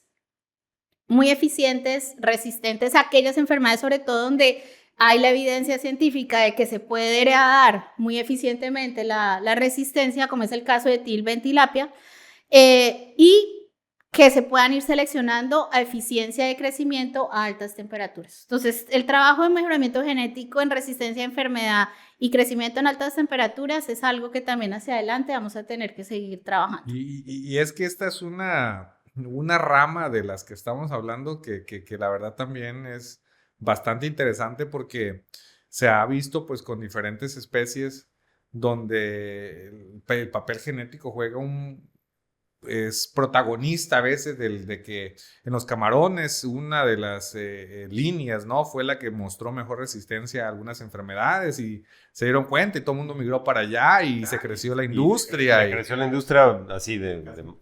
muy eficientes, resistentes a aquellas enfermedades, sobre todo donde hay la evidencia científica de que se puede heredar muy eficientemente la resistencia, como es el caso de tilbe en tilapia, y que se puedan ir seleccionando a eficiencia de crecimiento a altas temperaturas. Entonces, el trabajo de mejoramiento genético en resistencia a enfermedad y crecimiento en altas temperaturas es algo que también hacia adelante vamos a tener que seguir trabajando. Y es que esta es una rama de las que estamos hablando que la verdad también es bastante interesante, porque se ha visto pues con diferentes especies donde el papel genético juega es protagonista a veces de que en los camarones una de las líneas, ¿no? Fue la que mostró mejor resistencia a algunas enfermedades y se dieron cuenta y todo el mundo migró para allá y se creció la industria. Creció la industria así,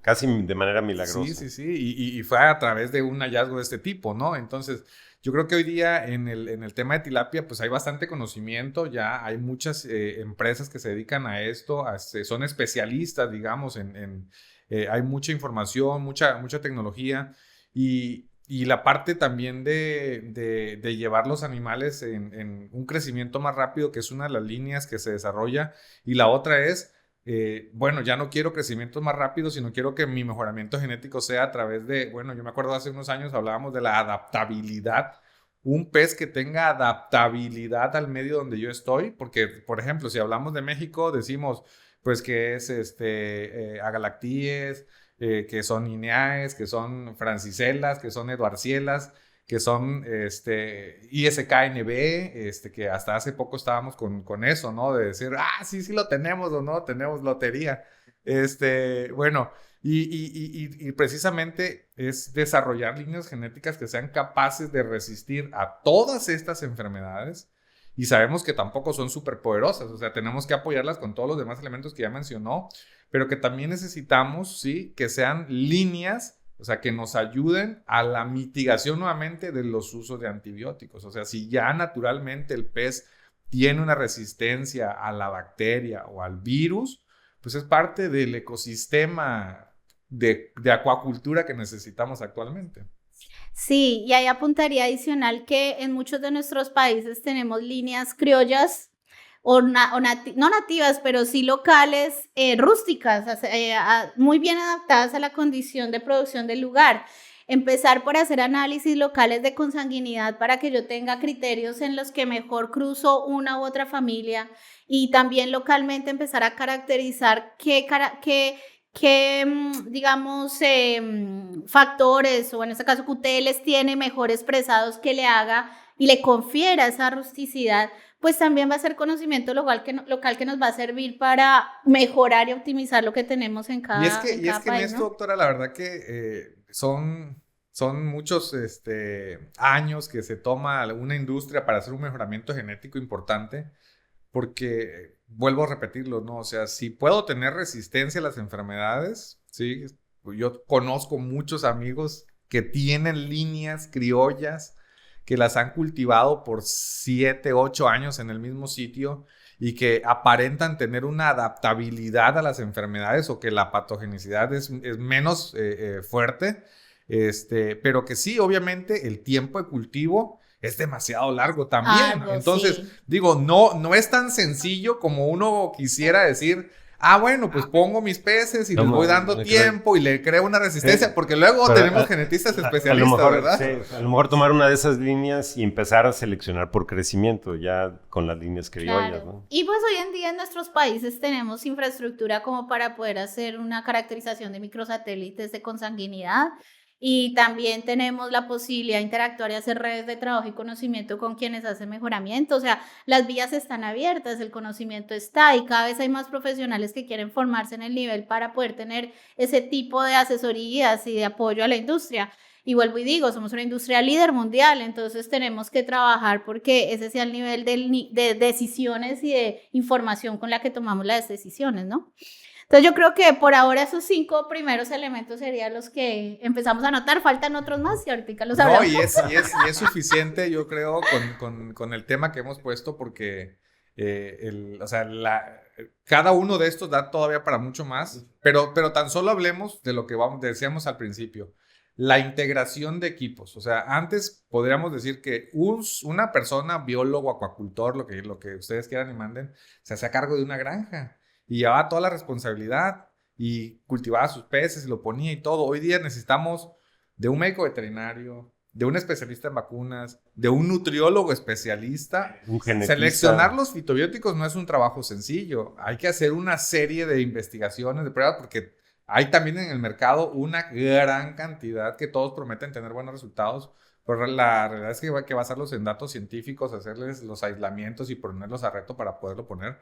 casi de manera milagrosa. Sí. Y fue a través de un hallazgo de este tipo, ¿no? Entonces, yo creo que hoy día en el tema de tilapia, pues hay bastante conocimiento, ya hay muchas empresas que se dedican a esto, son especialistas, digamos, hay mucha información, mucha tecnología, y la parte también de llevar los animales en un crecimiento más rápido, que es una de las líneas que se desarrolla, y la otra es, bueno, ya no quiero crecimientos más rápidos, sino quiero que mi mejoramiento genético sea a través de, bueno, yo me acuerdo hace unos años hablábamos de la adaptabilidad. Un pez que tenga adaptabilidad al medio donde yo estoy, porque, por ejemplo, si hablamos de México, decimos pues que es agalactíes, que son ineaes, que son franciselas, que son edwarcielas, que son ISKNB, que hasta hace poco estábamos con eso, ¿no? De decir, sí lo tenemos o no, tenemos lotería. Bueno, y precisamente es desarrollar líneas genéticas que sean capaces de resistir a todas estas enfermedades. Y sabemos que tampoco son súper poderosas, o sea, tenemos que apoyarlas con todos los demás elementos que ya mencionó, pero que también necesitamos, sí, que sean líneas, o sea, que nos ayuden a la mitigación nuevamente de los usos de antibióticos. O sea, si ya naturalmente el pez tiene una resistencia a la bacteria o al virus, pues es parte del ecosistema de acuacultura que necesitamos actualmente. Sí, y ahí apuntaría adicional que en muchos de nuestros países tenemos líneas criollas no nativas, pero sí locales, rústicas, muy bien adaptadas a la condición de producción del lugar. Empezar por hacer análisis locales de consanguinidad para que yo tenga criterios en los que mejor cruzo una u otra familia, y también localmente empezar a caracterizar qué digamos, factores, o en este caso QTLs tiene mejor expresados, que le haga y le confiera esa rusticidad, pues también va a ser conocimiento local que nos va a servir para mejorar y optimizar lo que tenemos en cada país. Y es que en esto, ¿no? Doctora, la verdad que son muchos años que se toma una industria para hacer un mejoramiento genético importante, porque vuelvo a repetirlo, ¿no? O sea, si puedo tener resistencia a las enfermedades, ¿sí? Yo conozco muchos amigos que tienen líneas criollas que las han cultivado por 7, 8 años en el mismo sitio y que aparentan tener una adaptabilidad a las enfermedades, o que la patogenicidad es menos fuerte, pero que sí, obviamente, el tiempo de cultivo es demasiado largo también. Entonces, sí, digo, no es tan sencillo como uno quisiera decir, bueno, pues pongo mis peces y les voy dando tiempo y le creo una resistencia, sí, porque luego tenemos genetistas especialistas, ¿verdad? Sí, a lo mejor tomar una de esas líneas y empezar a seleccionar por crecimiento, ya con las líneas criollas, claro, ¿no? Y pues hoy en día en nuestros países tenemos infraestructura como para poder hacer una caracterización de microsatélites de consanguinidad. Y también tenemos la posibilidad de interactuar y hacer redes de trabajo y conocimiento con quienes hacen mejoramiento. O sea, las vías están abiertas, el conocimiento está y cada vez hay más profesionales que quieren formarse en el nivel para poder tener ese tipo de asesorías y de apoyo a la industria. Y vuelvo y digo, somos una industria líder mundial, entonces tenemos que trabajar porque ese sea el nivel de decisiones y de información con la que tomamos las decisiones, ¿no? Entonces yo creo que por ahora esos 5 primeros elementos serían los que empezamos a notar. Faltan otros más y ahorita los hablamos. No, y es suficiente, yo creo, con el tema que hemos puesto porque o sea, cada uno de estos da todavía para mucho más, pero tan solo hablemos de lo que decíamos al principio. La integración de equipos. O sea, antes podríamos decir que una persona, biólogo, acuacultor, lo que ustedes quieran y manden, se hacía cargo de una granja y llevaba toda la responsabilidad y cultivaba sus peces y lo ponía y todo. Hoy día necesitamos de un médico veterinario, de un especialista en vacunas, de un nutriólogo especialista. Un genetista. Seleccionar los fitobióticos no es un trabajo sencillo. Hay que hacer una serie de investigaciones, de pruebas, porque hay también en el mercado una gran cantidad que todos prometen tener buenos resultados, pero la realidad es que hay que basarlos en datos científicos, hacerles los aislamientos y ponerlos a reto para poderlo poner.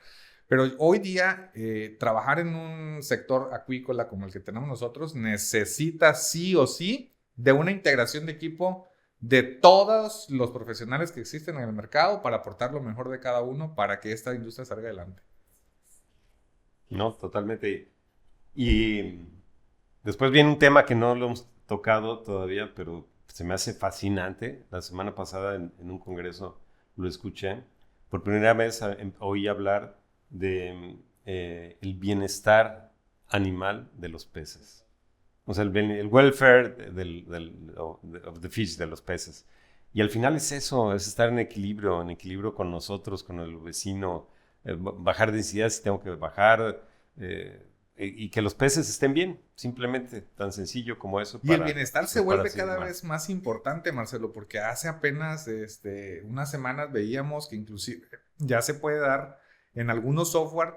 Pero hoy día, trabajar en un sector acuícola como el que tenemos nosotros necesita sí o sí de una integración de equipo de todos los profesionales que existen en el mercado para aportar lo mejor de cada uno para que esta industria salga adelante. No, totalmente. Y después viene un tema que no lo hemos tocado todavía, pero se me hace fascinante. La semana pasada en un congreso lo escuché. Por primera vez oí hablar de el bienestar animal de los peces. O sea, el welfare of the fish, de los peces. Y al final es eso, es estar en equilibrio con nosotros, con el vecino, bajar densidad si tengo que bajar, y que los peces estén bien, simplemente tan sencillo como eso. Y el bienestar se vuelve cada vez más importante, Marcelo, porque hace apenas unas semanas veíamos que inclusive ya se puede dar en algunos software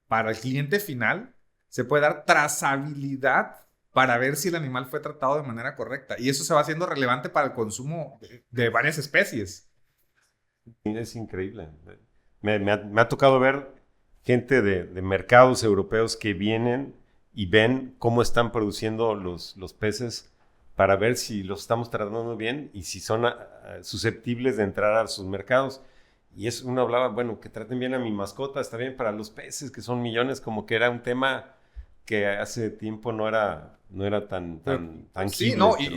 para el cliente final, se puede dar trazabilidad para ver si el animal fue tratado de manera correcta. Y eso se va haciendo relevante para el consumo de varias especies. Es increíble. Me ha tocado ver gente de mercados europeos que vienen y ven cómo están produciendo los peces para ver si los estamos tratando bien y si son susceptibles de entrar a sus mercados. Y uno hablaba, bueno, que traten bien a mi mascota, está bien para los peces, que son millones, como que era un tema que hace tiempo no era tan tangible. Sí, no, y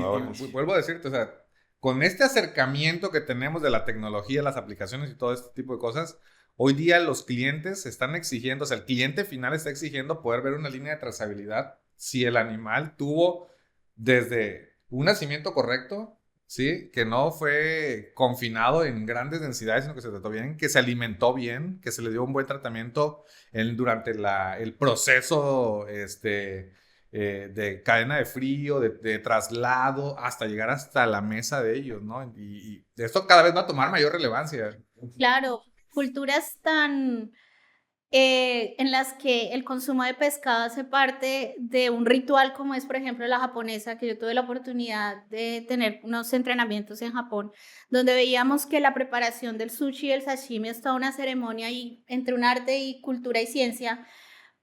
vuelvo a decirte, o sea, con este acercamiento que tenemos de la tecnología, las aplicaciones y todo este tipo de cosas, hoy día los clientes están exigiendo, o sea, el cliente final está exigiendo poder ver una línea de trazabilidad si el animal tuvo desde un nacimiento correcto, ¿sí? Que no fue confinado en grandes densidades, sino que se trató bien, que se alimentó bien, que se le dio un buen tratamiento durante el proceso de cadena de frío, de traslado, hasta llegar hasta la mesa de ellos, ¿no? Y esto cada vez va a tomar mayor relevancia. Claro, culturas tan en las que el consumo de pescado hace parte de un ritual como es, por ejemplo, la japonesa, que yo tuve la oportunidad de tener unos entrenamientos en Japón, donde veíamos que la preparación del sushi y el sashimi es toda una ceremonia y entre un arte y cultura y ciencia.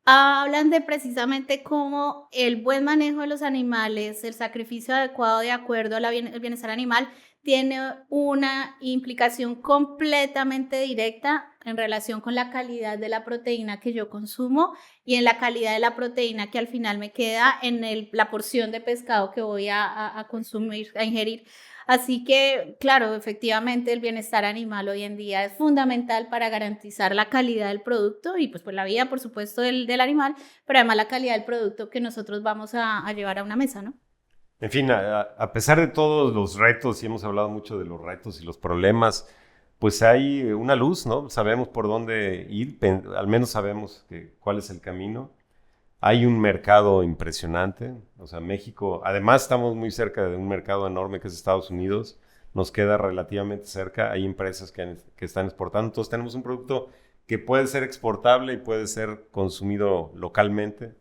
Hablan de precisamente cómo el buen manejo de los animales, el sacrificio adecuado de acuerdo al bienestar animal, tiene una implicación completamente directa en relación con la calidad de la proteína que yo consumo y en la calidad de la proteína que al final me queda en la porción de pescado que voy a consumir, a ingerir. Así que, claro, efectivamente el bienestar animal hoy en día es fundamental para garantizar la calidad del producto y pues la vida, por supuesto, del animal, pero además la calidad del producto que nosotros vamos a llevar a una mesa, ¿no? En fin, a pesar de todos los retos, y hemos hablado mucho de los retos y los problemas, pues hay una luz, ¿no? Sabemos por dónde ir, al menos sabemos cuál es el camino. Hay un mercado impresionante, o sea, México, además estamos muy cerca de un mercado enorme que es Estados Unidos, nos queda relativamente cerca, hay empresas que están exportando, entonces tenemos un producto que puede ser exportable y puede ser consumido localmente.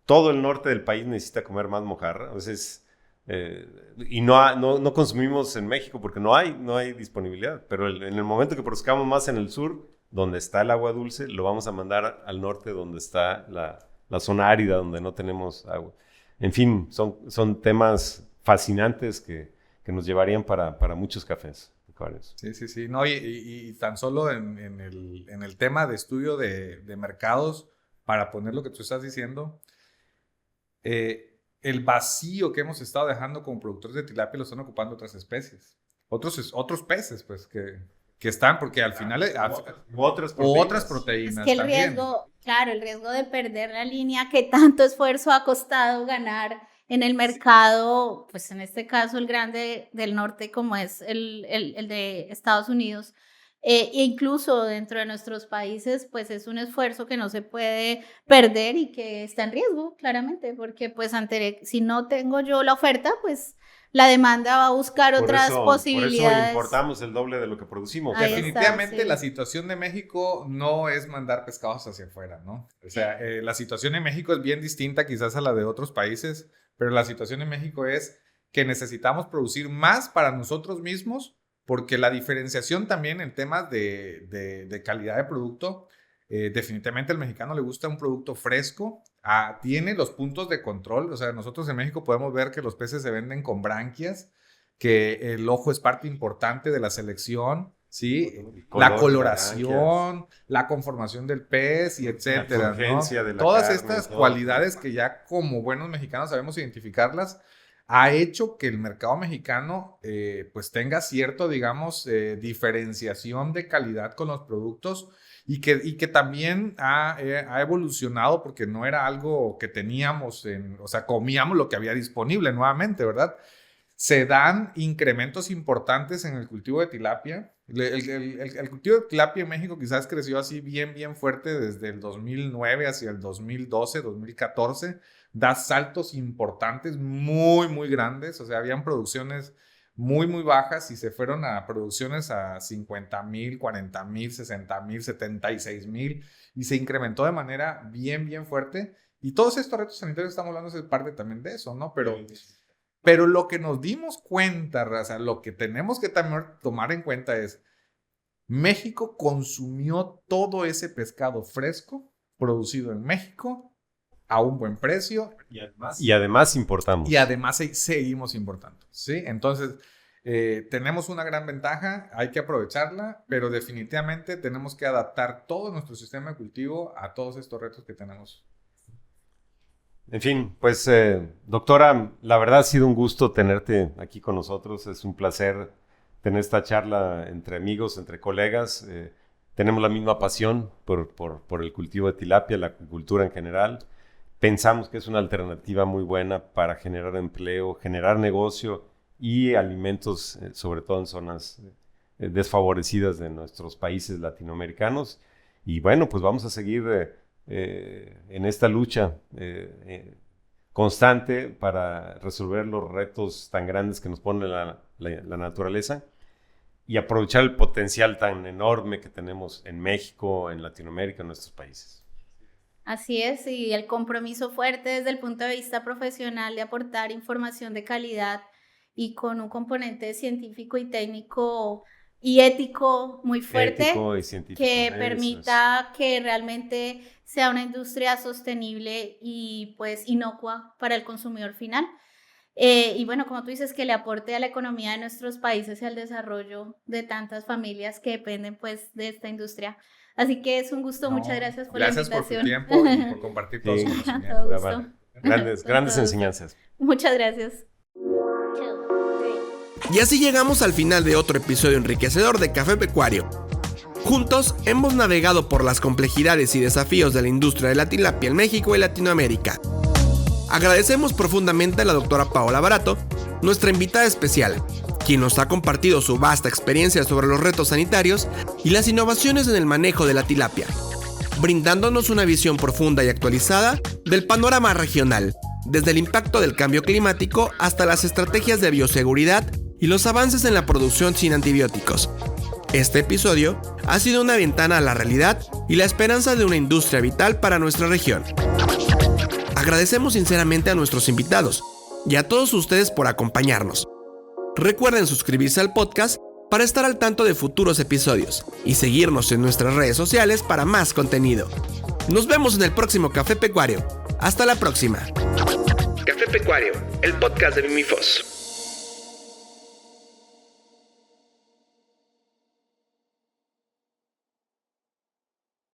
Todo el norte del país necesita comer más mojarra, entonces Y no consumimos en México porque no hay disponibilidad. Pero en el momento que produzcamos más en el sur, donde está el agua dulce, lo vamos a mandar al norte, donde está la zona árida, donde no tenemos agua. En fin, son temas fascinantes que nos llevarían para muchos cafés. Sí. No, y tan solo en el tema de estudio de mercados, para poner lo que tú estás diciendo, el vacío que hemos estado dejando como productores de tilapia lo están ocupando otras especies. Otros peces, pues, que están, porque al final... otras proteínas. Es que el riesgo de perder la línea que tanto esfuerzo ha costado ganar en el mercado, pues en este caso el grande del norte como es el de Estados Unidos, e incluso dentro de nuestros países, pues es un esfuerzo que no se puede perder y que está en riesgo, claramente, porque pues si no tengo yo la oferta, pues la demanda va a buscar otras posibilidades. Por eso importamos el doble de lo que producimos. Definitivamente la situación de México no es mandar pescados hacia afuera, ¿no? O sea, la situación en México es bien distinta quizás a la de otros países, pero la situación en México es que necesitamos producir más para nosotros mismos, porque la diferenciación también en temas de calidad de producto, definitivamente al mexicano le gusta un producto fresco, tiene los puntos de control. O sea, nosotros en México podemos ver que los peces se venden con branquias, que el ojo es parte importante de la selección, ¿sí? La coloración, la conformación del pez y etcétera, ¿no? Todas estas cualidades que ya como buenos mexicanos sabemos identificarlas, ha hecho que el mercado mexicano pues tenga cierto, digamos, diferenciación de calidad con los productos y que también ha evolucionado, porque no era algo que teníamos, o sea, comíamos lo que había disponible nuevamente, ¿verdad? Se dan incrementos importantes en el cultivo de tilapia. El cultivo de tilapia en México quizás creció así bien fuerte desde el 2009 hacia el 2012, 2014. Da saltos importantes, muy grandes. O sea, habían producciones muy bajas y se fueron a producciones a 50,000, 40,000, 60,000, 76,000 y se incrementó de manera bien fuerte. Y todos estos retos sanitarios estamos hablando es parte también de eso, ¿no? Pero lo que nos dimos cuenta, raza, lo que tenemos que tomar en cuenta es México consumió todo ese pescado fresco producido en México a un buen precio. Y además importamos. Y además seguimos importando, ¿sí? Entonces, tenemos una gran ventaja, hay que aprovecharla, pero definitivamente tenemos que adaptar todo nuestro sistema de cultivo a todos estos retos que tenemos. En fin, pues, doctora, la verdad ha sido un gusto tenerte aquí con nosotros. Es un placer tener esta charla entre amigos, entre colegas. Tenemos la misma pasión por el cultivo de tilapia, la acuicultura en general. Pensamos que es una alternativa muy buena para generar empleo, generar negocio y alimentos, sobre todo en zonas desfavorecidas de nuestros países latinoamericanos. Y bueno, pues vamos a seguir en esta lucha constante para resolver los retos tan grandes que nos pone la naturaleza y aprovechar el potencial tan enorme que tenemos en México, en Latinoamérica, en nuestros países. Así es, y el compromiso fuerte desde el punto de vista profesional de aportar información de calidad y con un componente científico y técnico y ético muy fuerte, ético y científico, que permita que realmente sea una industria sostenible y pues inocua para el consumidor final. Y bueno, como tú dices, que le aporte a la economía de nuestros países y al desarrollo de tantas familias que dependen pues de esta industria. Así que es un gusto, muchas gracias por la invitación. Gracias por tu tiempo y por compartir todos sus conocimientos. Grandes enseñanzas. Muchas gracias. Y así llegamos al final de otro episodio enriquecedor de Café Pecuario. Juntos hemos navegado por las complejidades y desafíos de la industria de la tilapia en México y Latinoamérica. Agradecemos profundamente a la doctora Paola Barato, nuestra invitada especial, quien nos ha compartido su vasta experiencia sobre los retos sanitarios y las innovaciones en el manejo de la tilapia, brindándonos una visión profunda y actualizada del panorama regional, desde el impacto del cambio climático hasta las estrategias de bioseguridad y los avances en la producción sin antibióticos. Este episodio ha sido una ventana a la realidad y la esperanza de una industria vital para nuestra región. Agradecemos sinceramente a nuestros invitados, y a todos ustedes por acompañarnos. Recuerden suscribirse al podcast para estar al tanto de futuros episodios y seguirnos en nuestras redes sociales para más contenido. Nos vemos en el próximo Café Pecuario. Hasta la próxima. Café Pecuario, el podcast de Mimifos.